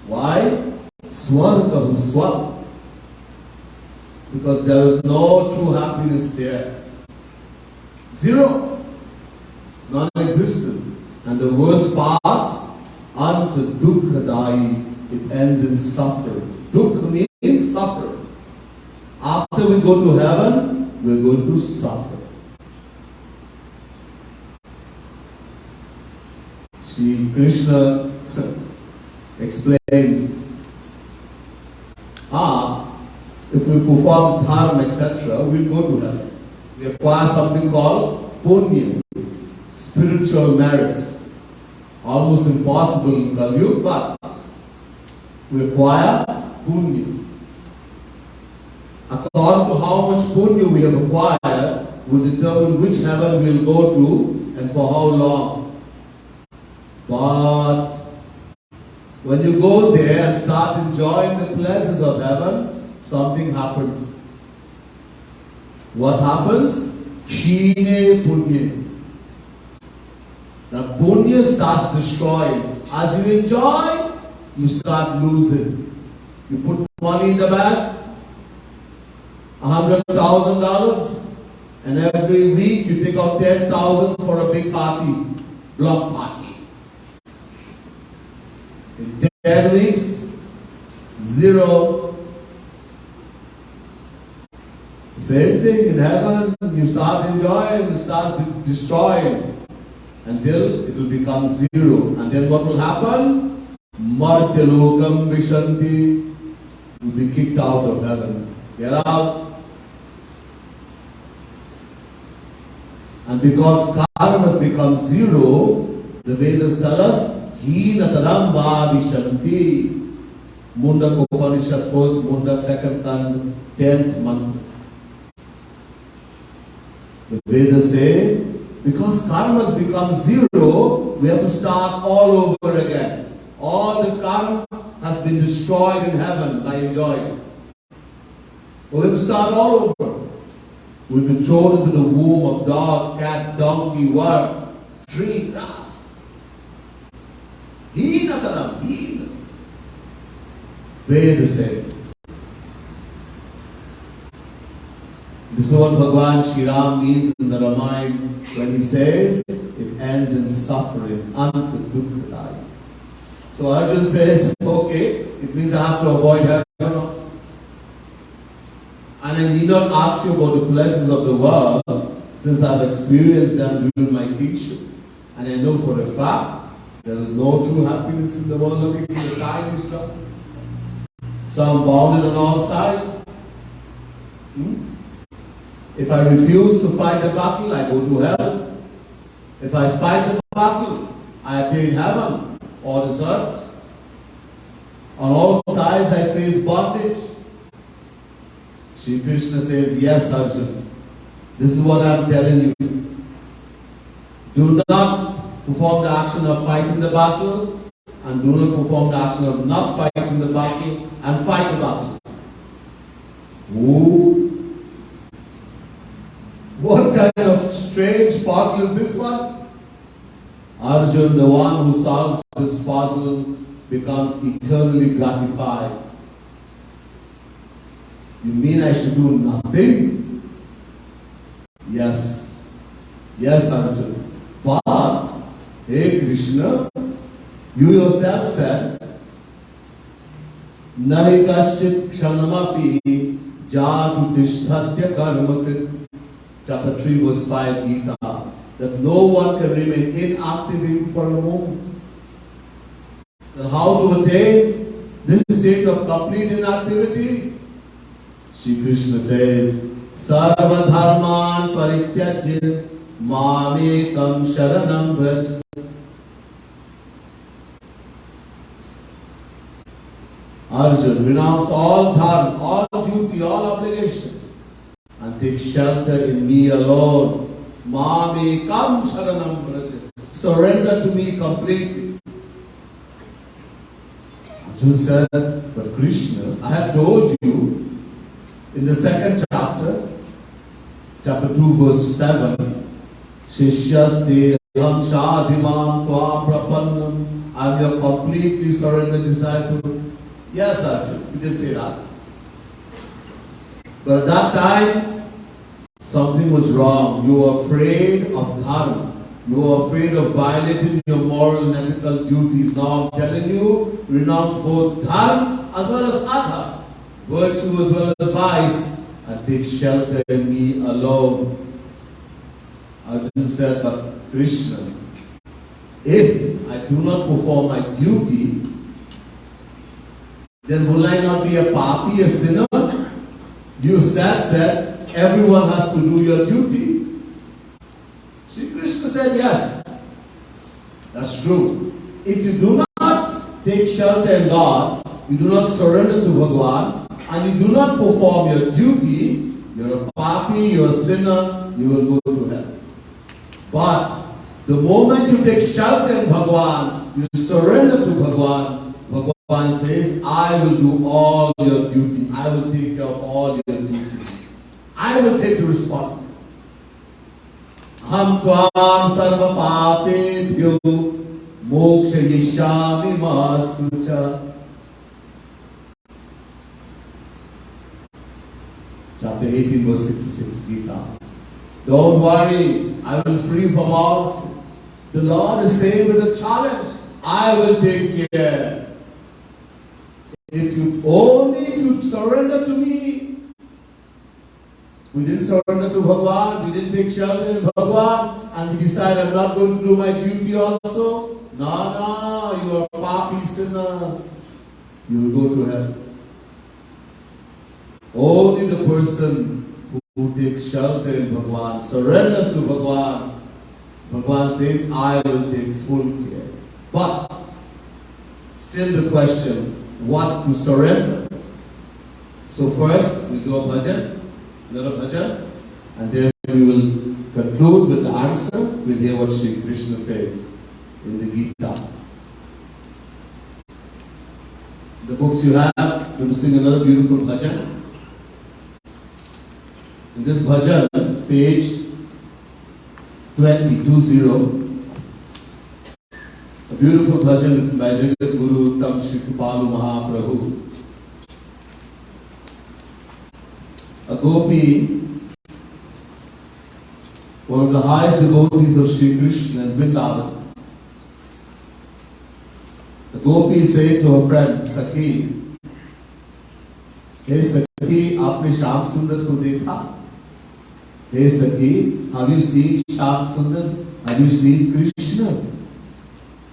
S1: Why? Swarga, Swarga. Because there was no true happiness there. Zero. Non-existent. And the worst part, anta dukkha-dayi, it ends in suffering. Dukkha means suffering. After we go to heaven, we're going to suffer. Shri Krishna explains, if we perform dharma, etc., we'll go to heaven. We acquire something called punya, spiritual merits. Almost impossible in Kali, but we acquire punya. According to how much punya we have acquired, will determine which heaven we'll go to and for how long. But when you go there and start enjoying the pleasures of heaven, something happens. What happens? Kshine punya. The punya starts destroying. As you enjoy, you start losing. You put money in the bank, $100,000, and every week you take out 10,000 for a big party, block party. In 10 weeks, zero. Same thing in heaven, you start enjoying, you start destroying until it will become zero. And then what will happen? Martyalokam vishanti. You will be kicked out of heaven. Get out. And because karma has become zero, the Vedas tell us, Heenataram va vishanti. Mundak Upanishad, first Mundak, second Kand, 10th mantra. The Vedas say, because karma has become zero, we have to start all over again. All the karma has been destroyed in heaven by enjoying. We have to start all over. We've been thrown into the womb of dog, cat, donkey, worm, tree, grass. Heenataram, heen. Veda say. This is what Bhagwan Shri Ram means in the Ramayana when he says it ends in suffering. Anta dukkha-dayi. So Arjuna says, okay, it means I have to avoid heaven also. And I need not ask you about the pleasures of the world since I've experienced them during my kingship. And I know for a fact there is no true happiness in the world. Looking at the time is trouble. So I'm bounded on all sides. If I refuse to fight the battle, I go to hell. If I fight the battle, I attain heaven or this earth. On all sides I face bondage. Shri Krishna says, yes, Arjuna. This is what I am telling you. Do not perform the action of fighting the battle, and do not perform the action of not fighting the battle and fight the battle. Ooh. What kind of strange puzzle is this one? Arjuna, the one who solves this puzzle, becomes eternally gratified. You mean I should do nothing? Yes. Yes, Arjuna. But, hey Krishna, you yourself said, Nahi kaschit kshanamapi jatu tishthatya karmakrit. Chapter 3 verse 5 Gita. That no one can remain inactive even for a moment. Then how to attain this state of complete inactivity? Shri Krishna says, Sarvadharman parityajya mamekam sharanam vraj. Arjun, renounce all dharma, all duty, all obligations, and take shelter in me alone. Mamekam sharanam vraj. Surrender to me completely. Arjun said, but Krishna, I have told you in the second chapter, chapter 2, verse 7, Shishyaste ham shadhimam tvam prapannam. I am your completely surrendered disciple. Yes, Arjun, you just say that. But at that time, something was wrong. You were afraid of dharma. You were afraid of violating your moral and ethical duties. Now I'm telling you, renounce both dharma as well as adha, virtue as well as vice, and take shelter in me alone. Arjuna said, but Krishna, if I do not perform my duty, then will I not be a papi, a sinner? You said, everyone has to do your duty. Sri Krishna said, yes, that's true. If you do not take shelter in God, you do not surrender to Bhagavan, and you do not perform your duty, you're a papi, you're a sinner, you will go to hell. But the moment you take shelter in Bhagavan, you surrender to Bhagavan, Bhagavan says, I will do all your duty. I will take care of all your duty. I will take the responsibility. Ham tvam sarva papebhyo mokshayishyami ma sucha. Chapter 18, verse 66, Geeta. Don't worry, I will free from all sins. The Lord is saying with a challenge, I will take care. If you surrender to me. We didn't surrender to Bhagavan, we didn't take shelter in Bhagavan, and we decide I'm not going to do my duty also. No, you are a papi sinner. You will go to hell. Only the person who takes shelter in Bhagavan, surrenders to Bhagavan, Bhagavan says, I will take full care. But, still the question, what to surrender? So first, we do a bhajan. Bhajan, and then we will conclude with the answer. We'll hear what Sri Krishna says in the Gita. The books you have, you will sing another beautiful bhajan. In this bhajan, page 20, a beautiful bhajan written by Jagat Guru Tam Shri Kripalu Mahaprabhu. A gopi, one of the highest devotees of Sri Krishna and Vrindavan. The gopi said to her friend, Sakhi, hey Sakhi, aapne Shyam Sundar ko dekha? Hey Sakhi, have you seen Shyam Sundar? Have you seen Krishna?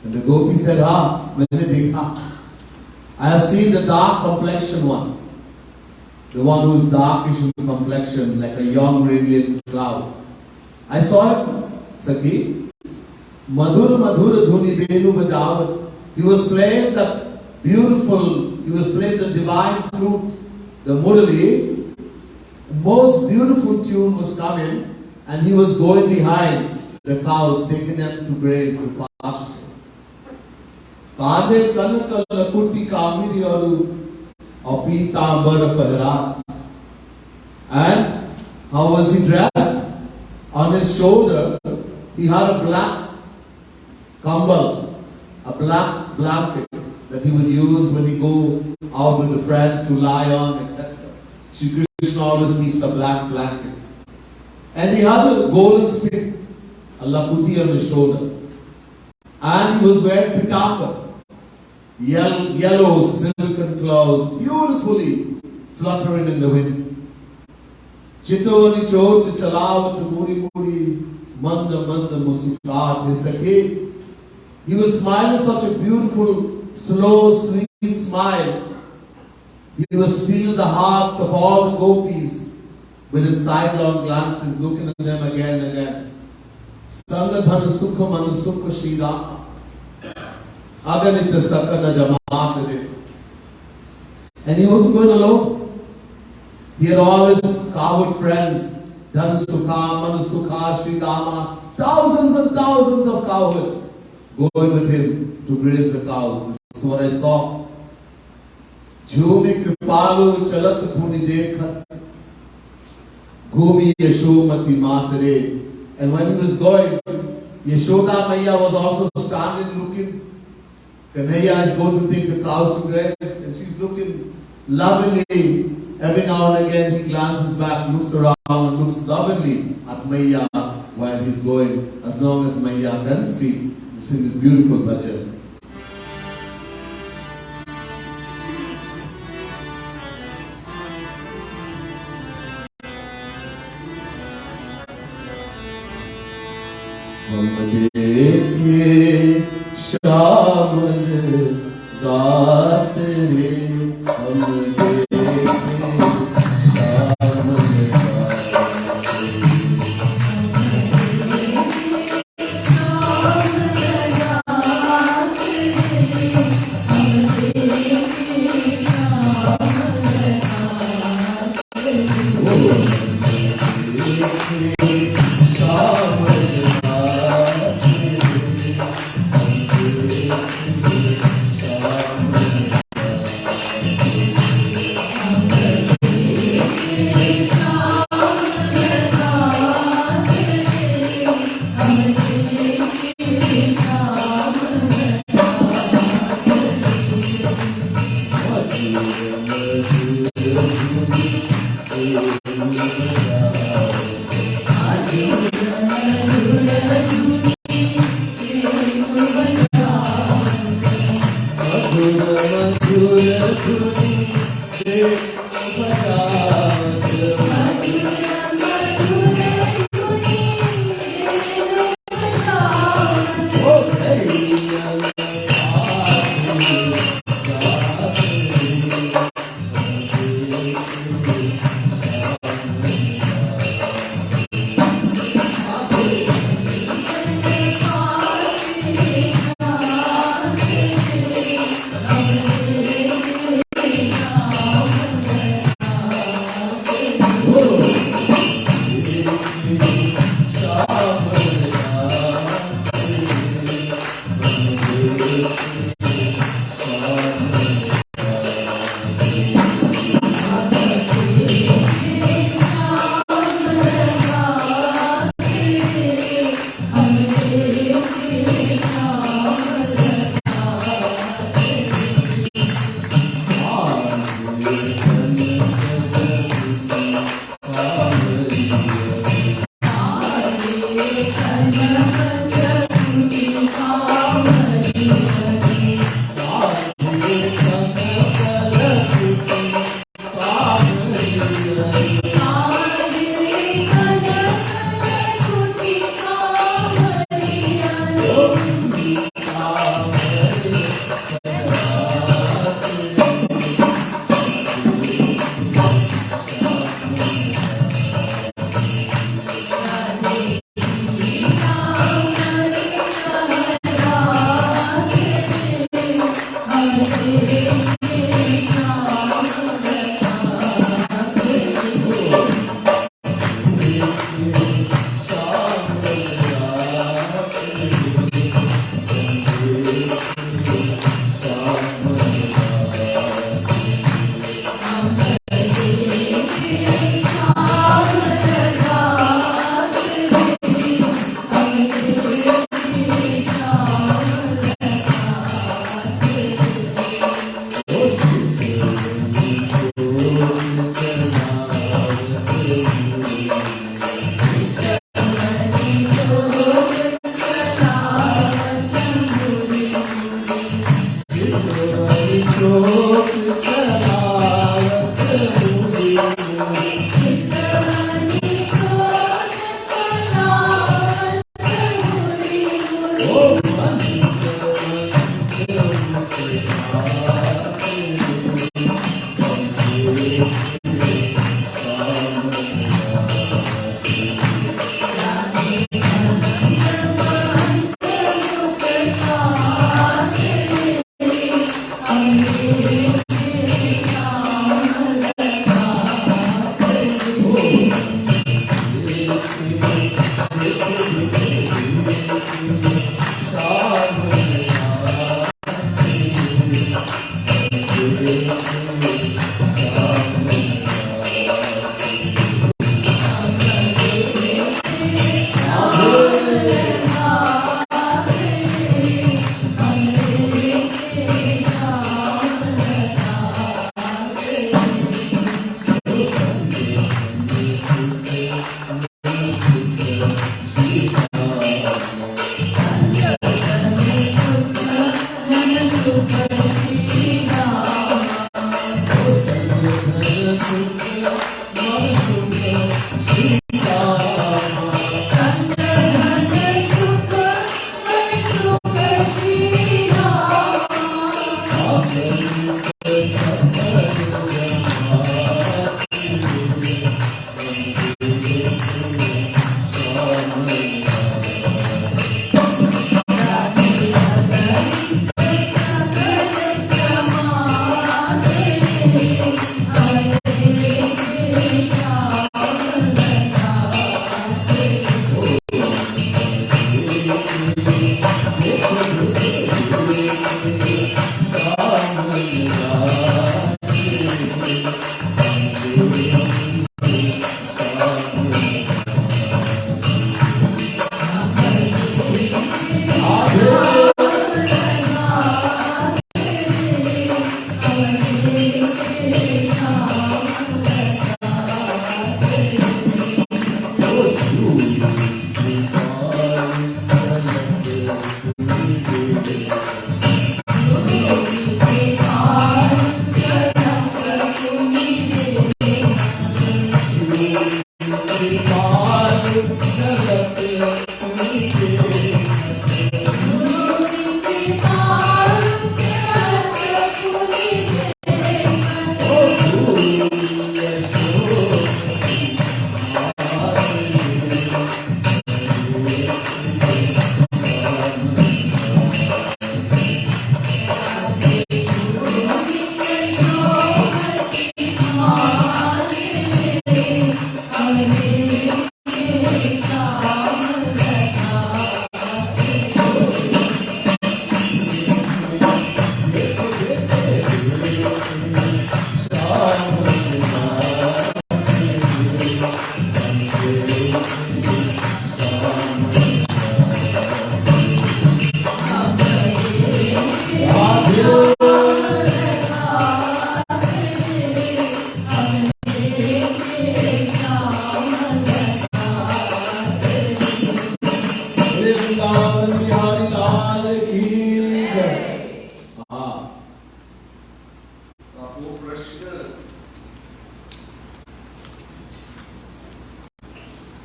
S1: And the gopi said, maine dekha. I have seen the dark complexioned one. The one who is darkish in complexion, like a young radiant cloud. I saw him, Sakhi. Madhura Madhura Dhuni Venu Bajavat. He was playing the beautiful, he was playing the divine flute, the Murali. Most beautiful tune was coming, and he was going behind the cows, taking them to graze the pasture. Kade Kanaka Lakuti Kamiri Aru. And how was he dressed? On his shoulder, he had a black kambal, a black blanket that he would use when he go out with the friends to lie on, etc. Shri Krishna always keeps a black blanket. And he had a golden stick, a lakuti on his shoulder. And he was wearing pitaka. Yellow silken clouds, beautifully fluttering in the wind. Chitovani chot chalavat muri muri manda manda musikat hisake. He was smiling such a beautiful, slow, sweet smile. He was stealing the hearts of all the gopis. with his sidelong glances, looking at them again and again. Sangadhan sukha man sukha Shri Rama. Aganita sakana jamaat. And he wasn't going alone. He had all his cowherd friends. Dhan sukha, man sukha, Shri Rama. Thousands and thousands of cowherds going with him to graze the cows. This is what I saw. Jhumi kripalu chalat bhuni dekhat. Gumi Yashomati Matare. And when he was going, Yashoda Maiya was also standing looking. Kanhaiya is going to take the cows to graze, and she's looking lovingly. Every now and again he glances back, looks around and looks lovingly at Maiya while he's going. As long as Maiya can see, we sing this beautiful bhajan. हम देखे श्यामल गात रे हम देखे श्यामल गात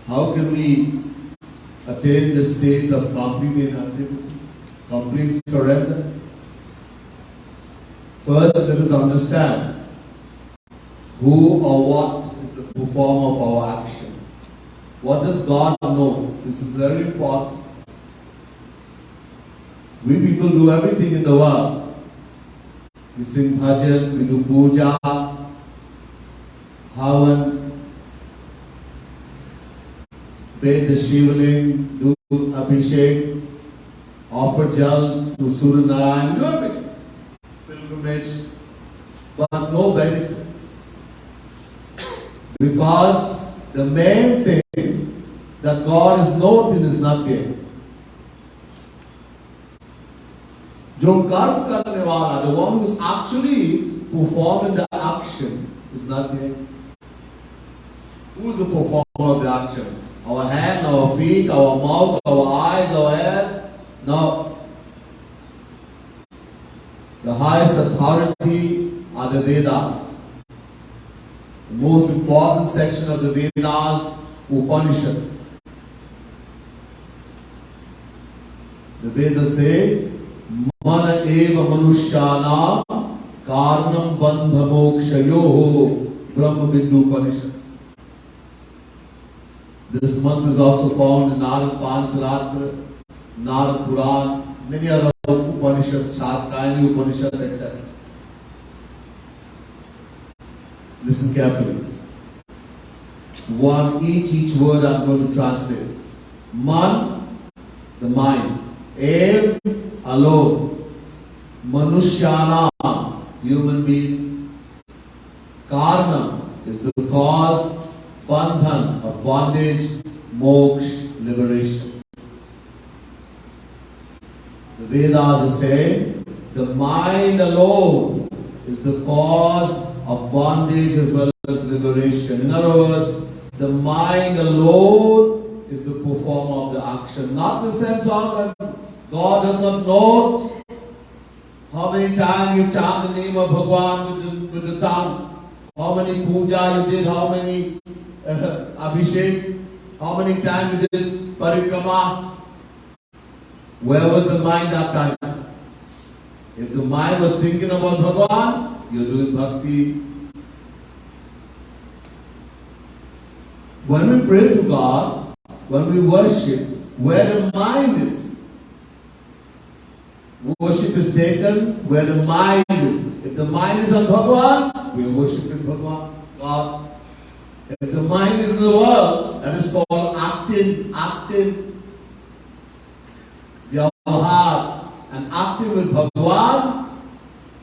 S1: How can we attain the state of complete inactivity, complete surrender? First, let us understand who or what is the performer of our action. What does God know? This is very important. We people do everything in the world. We sing bhajan, we do puja, havan, bathe the Shivaling, do abhishek, offer jal to Surya Narayan, do everything. Pilgrimage, but no benefit. Because the main thing that God is noting is not there. जो कर्म करने वाला, the one who is actually performing the action, is not there. Who is the performer of the action? Our hand, our feet, our mouth, our eyes, our ears? No. The highest authority are the Vedas. The most important section of the Vedas, Upanishad. The Vedas say, मन एव मनुष्यानां कारणं बंध मोक्षयोः ब्रह्म विद्युपनिषद. This month is also found in Narad Pancharatra, Narad Puran, many other Upanishad, Shatkayani Upanishad, etc. Listen carefully. Each word I'm going to translate. Man, the mind. Ev, alone. Manushyana, human beings. Karna is the cause, bandhan of bondage, moksha, liberation. The Vedas say the mind alone is the cause of bondage as well as liberation. In other words, the mind alone is the performer of the action, not the sense organ. God does not note how many times you chant the name of Bhagwan with the tongue, How many puja you did, how many abhishek, how many times you did parikrama. Where was the mind that time? If the mind was thinking about Bhagavan, you're doing bhakti. When we pray to God, when we worship, where the mind is, worship is taken where the mind is. If the mind is on Bhagavan, we are worshiping Bhagavan, God. If the mind is in the world, that is called acting, vyavahar, and acting with Bhagavan.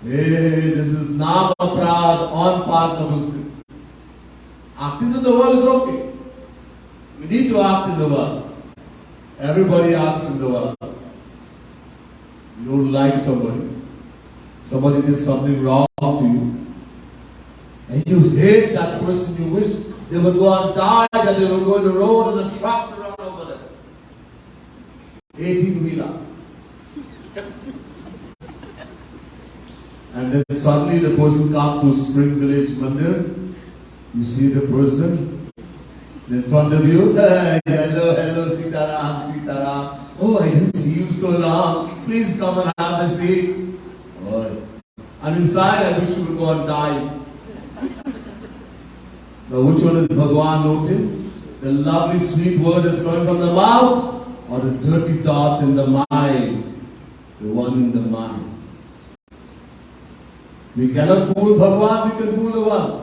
S1: Hey, this is nama prad, unpardonable sin. Acting in the world is okay. We need to act in the world. Everybody acts in the world. You don't like somebody. Somebody did something wrong to you. And you hate that person. You wish they would go and die, that they would go in the road and a truck would run over them. 18-wheeler. And then suddenly the person comes to Spring Village Mandir. You see the person in front of you. Hey, hello, Sitaram. Oh, I didn't see you so long. Please come and have a seat. Oh. And inside, I wish you would go and die. Now, which one is Bhagavan noting? The lovely, sweet word is coming from the mouth, or the dirty thoughts in the mind? The one in the mind. We cannot fool Bhagavan, we can fool the world.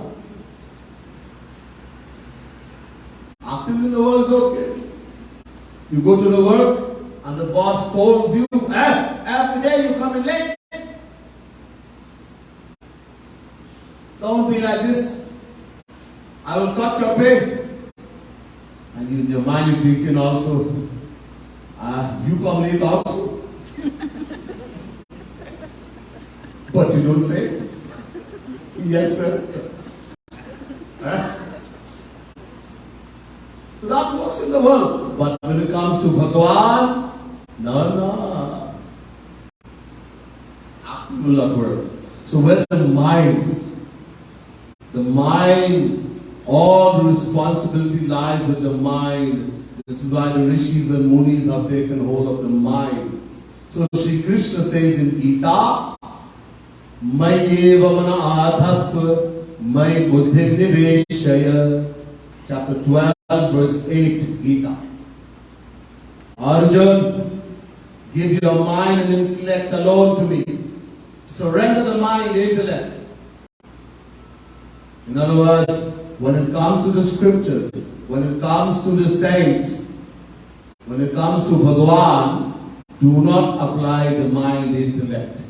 S1: Acting in the world is okay. You go to the work and the boss scolds you. Every day you come in late. Don't be like this. I will cut your pay. And you, in your mind you're thinking also, you come late also. But you don't say it. Yes, sir. So that works in the world. But when it comes to Bhagavan, no. Acting will not work. So where the mind, all the responsibility lies with the mind. This is why the rishis and munis have taken hold of the mind. So Sri Krishna says in Geeta, Mayeva mana adhasva, may buddhi niveshaya. Chapter 12, verse 8, Geeta. Arjun, give your mind and intellect alone to me. Surrender the mind, the intellect. In other words, when it comes to the scriptures, when it comes to the saints, when it comes to Bhagavan, do not apply the mind, the intellect.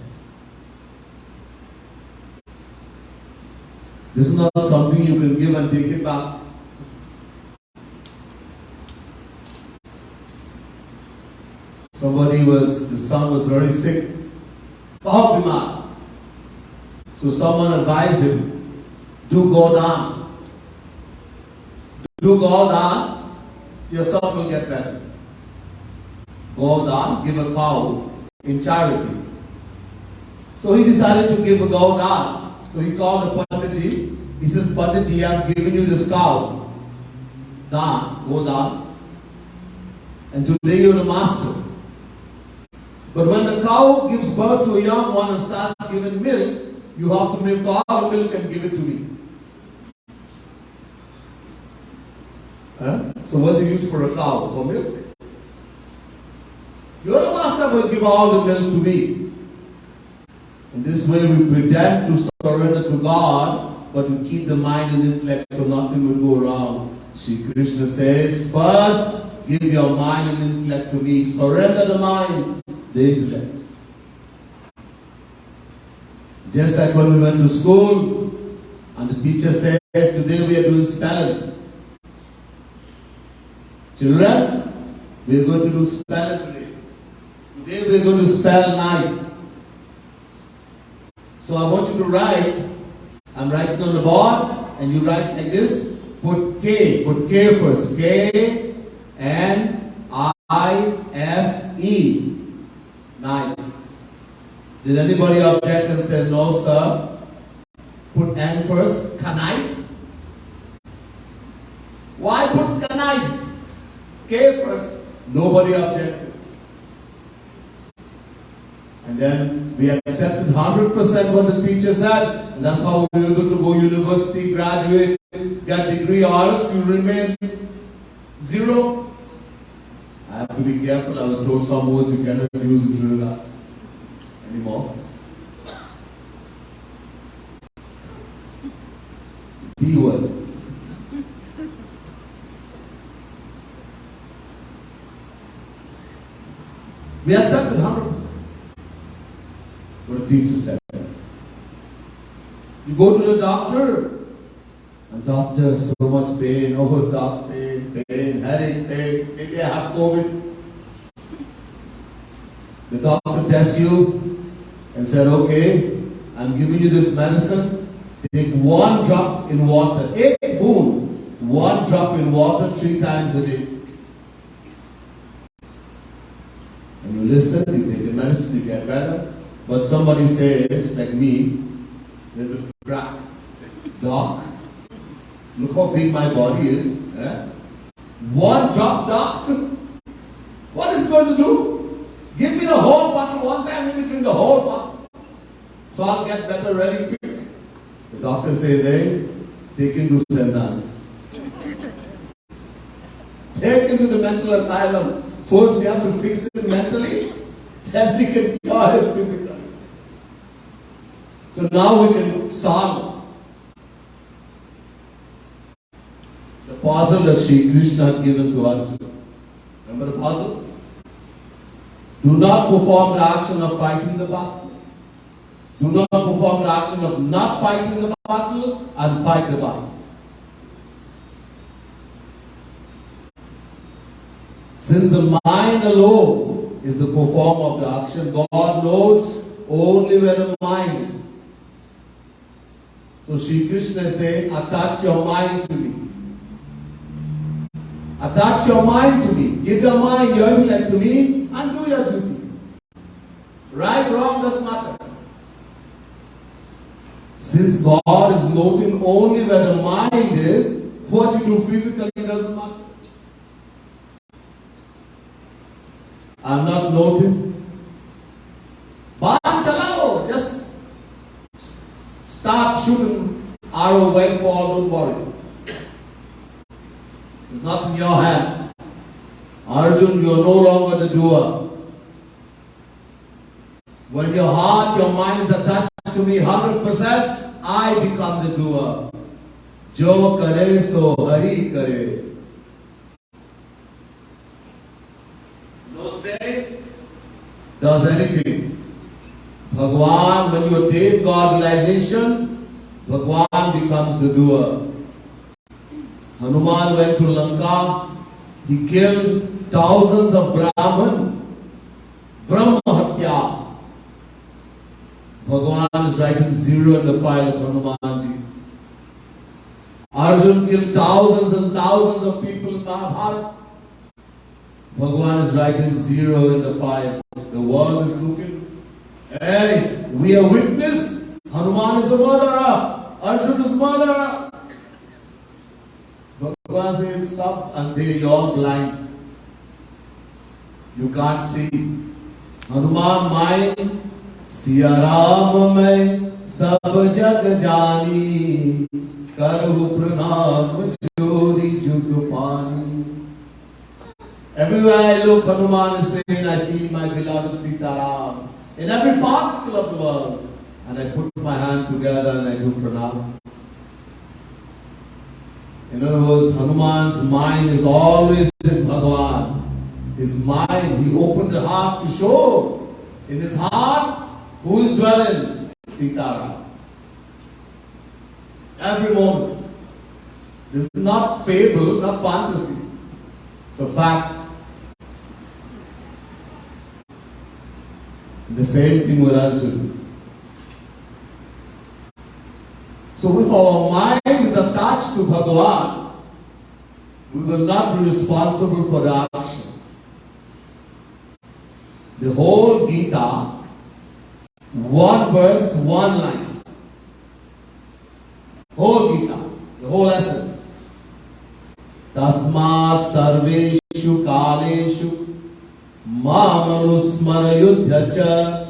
S1: This is not something you can give and take it back. The son was very sick. So someone advised him, do go down. Do go down, your son will get better. Go down, give a cow in charity. So he decided to give a cow down. So he called the Panditji. He says, Panditji, I have given you this cow. Down, go down. And today you're the master. But when the cow gives birth to a young one and starts giving milk, you have to milk all the milk and give it to me. So what's the use for a cow? For milk? You're the master, but give all the milk to me. In this way we pretend to surrender to God, but we keep the mind and intellect so nothing will go wrong. Shri Krishna says, first give your mind and intellect to me. Surrender the mind, the intellect. Just like when we went to school and the teacher says, today we are doing spelling. Children, we are going to do spelling today. Today we are going to spell knife. So I want you to write. I'm writing on the board and you write like this. Put K first. K N I F E. Knife. Did anybody object and say, no sir? put N first, knife. Why put knife? K first. Nobody objected. And then we accepted 100% what the teacher said. And that's how we were able to go university, graduate, get degree, or else you remain zero. I have to be careful. I was told some words you cannot use in Trinidad anymore. D word. We accepted 100%. What the teacher said. You go to the doctor, and doctor, so much pain, oh doctor, pain, headache, pain, maybe I have COVID. The doctor tests you and said, okay, I'm giving you this medicine. Take 1 drop in water. Boom. 1 drop in water 3 times a day. And you listen, you take the medicine, you get better. But somebody says, like me, a little bit crack. Doc, look how big my body is. 1 drop, doc. What is it going to do? Give me the whole bottle 1 time, let me drink the whole bottle. So I'll get better really quick. The doctor says, hey, take him to sentence. Take him to the mental asylum. First we have to fix him mentally, then we can cure him physically. So now we can solve the puzzle that Sri Krishna had given to Arjuna. Remember the puzzle? Do not perform the action of fighting the battle. Do not perform the action of not fighting the battle and fight the battle. Since the mind alone is the performer of the action, God knows only where the mind is. So Sri Krishna is saying, attach your mind to me. Attach your mind to me. Give your mind, your intellect to me and do your duty. Right, wrong doesn't matter. Since God is noting only where the mind is, what you do physically doesn't matter. I'm not noting. Baan chalao, just start shooting arrow where it fall, don't worry. It's not in your hand. Arjun, you are no longer the doer. When your heart, your mind is attached to me 100%, I become the doer. Jo kare so hari kare. No saint does anything. Bhagwan, when you attain God realization, Bhagwan becomes the doer. Hanuman went to Lanka. He killed thousands of Brahman. Brahma Hatya. Bhagwan is writing 0 in the file of Hanumanji. Arjun killed thousands and thousands of people in Mahabharata. Bhagwan is writing 0 in the file. The world is looking. Hey, we are witness. Hanuman is a murderer. Arjun is murderer. Bhagwan says, Sab andhe, you're blind. You can't see. Hanuman mind. Siya Ram mein sab jag jani, karu pranam chori jug pani. Everywhere I look, Hanuman is saying, I see my beloved Sita Ram in every particle of the world. And I put my hand together and I do pranam. In other words, Hanuman's mind is always in Bhagavan. His mind, he opened the heart to show. In his heart, who is dwelling? Sitaram. Every moment. This is not fable, not fantasy. It's a fact. The same thing with Arjuna. So if our mind is attached to Bhagavan, we will not be responsible for the action. The whole Gita, 1 verse, 1 line. whole essence. Tasmat sarveshu kaleshu mamanusmara yudhyacha.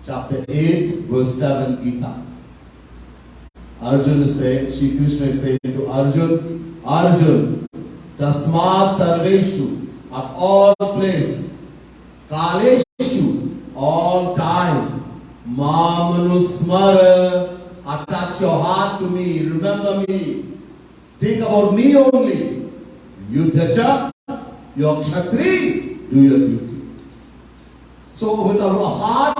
S1: Chapter 8, verse 7, Gita. Arjuna is saying, Shri Krishna is saying to Arjun, Arjun, Tasmat sarveshu, at all places, kaleshu, all time, mamanusmara, attach your heart to me, remember me, think about me only. Yudhacha, your kshatri, do your duty. So with our heart,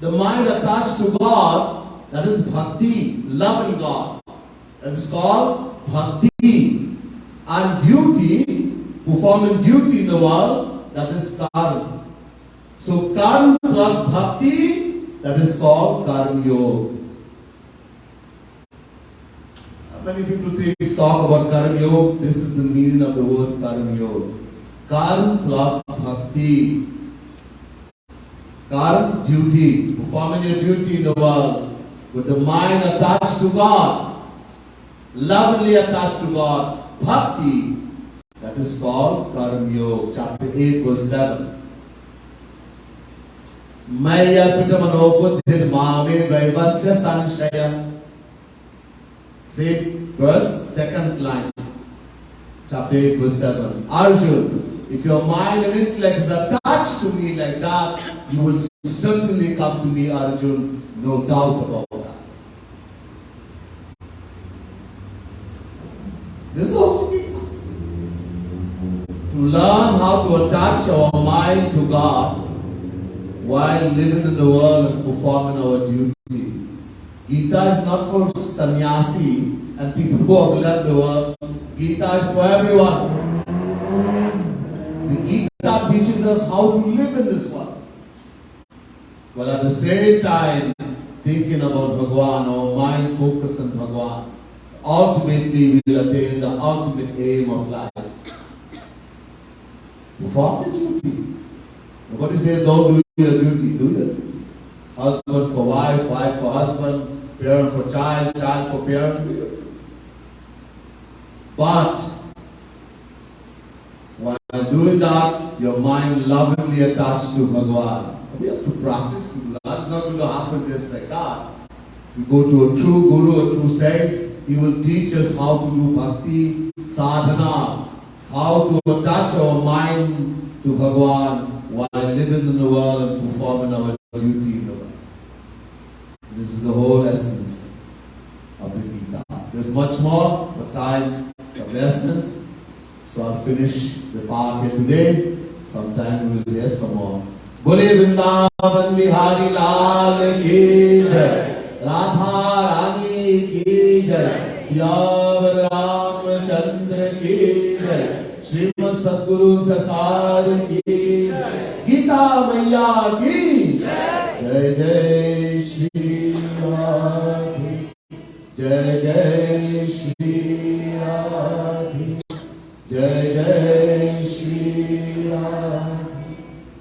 S1: the mind attached to God, that is bhakti, love in God. That is called bhakti. And duty, performing duty in the world, that is karma. So karma plus bhakti, that is called karma yoga. Many people talk about karma yoga. This is the meaning of the word karma yoga. Karma plus bhakti. Karma, duty, performing your duty in the world with the mind attached to God, lovingly attached to God. Bhakti, that is called Karma Yoga. Chapter 8, verse 7. Maya Pitamanopudhir Mame Vaivasya Sanshaya. See, verse, second line. Chapter 8, verse 7. Arjun, if your mind and intellect is attached to me like that, you will certainly come to me, Arjun. No doubt about that. This is all we need. To learn how to attach our mind to God while living in the world and performing our duty. Gita is not for sannyasi and people who have left the world. Gita is for everyone. The Gita teaches us how to live in this world. But at the same time, thinking about Bhagwan, our mind focus on Bhagwan. Ultimately, we will attain the ultimate aim of life. Perform the duty. Nobody says don't do your duty, do your duty. Husband for wife, wife for husband, parent for child, child for parent, do your duty. But while doing that, your mind lovingly attached to Bhagwan. We have to practice to do that. It's not going to happen just like that. We go to a true guru, a true saint. He will teach us how to do bhakti, sadhana, how to attach our mind to Bhagwan while living in the world and performing our duty in the world. This is the whole essence of the Gita. There's much more, but time is of the essence. So I'll finish the part here today. Sometime we will hear some more. Bole Vrindavan Bihari Lal ki jai, Radha Rani ki jai, Syavar Ramchandra ki jai, Srimad Sadguru Sarkar ki jai, Geeta Maiya ki jai, Jai Jai Shri Radhe, Jai Jai Shri Radhe, Jai Jai Shri Radhe.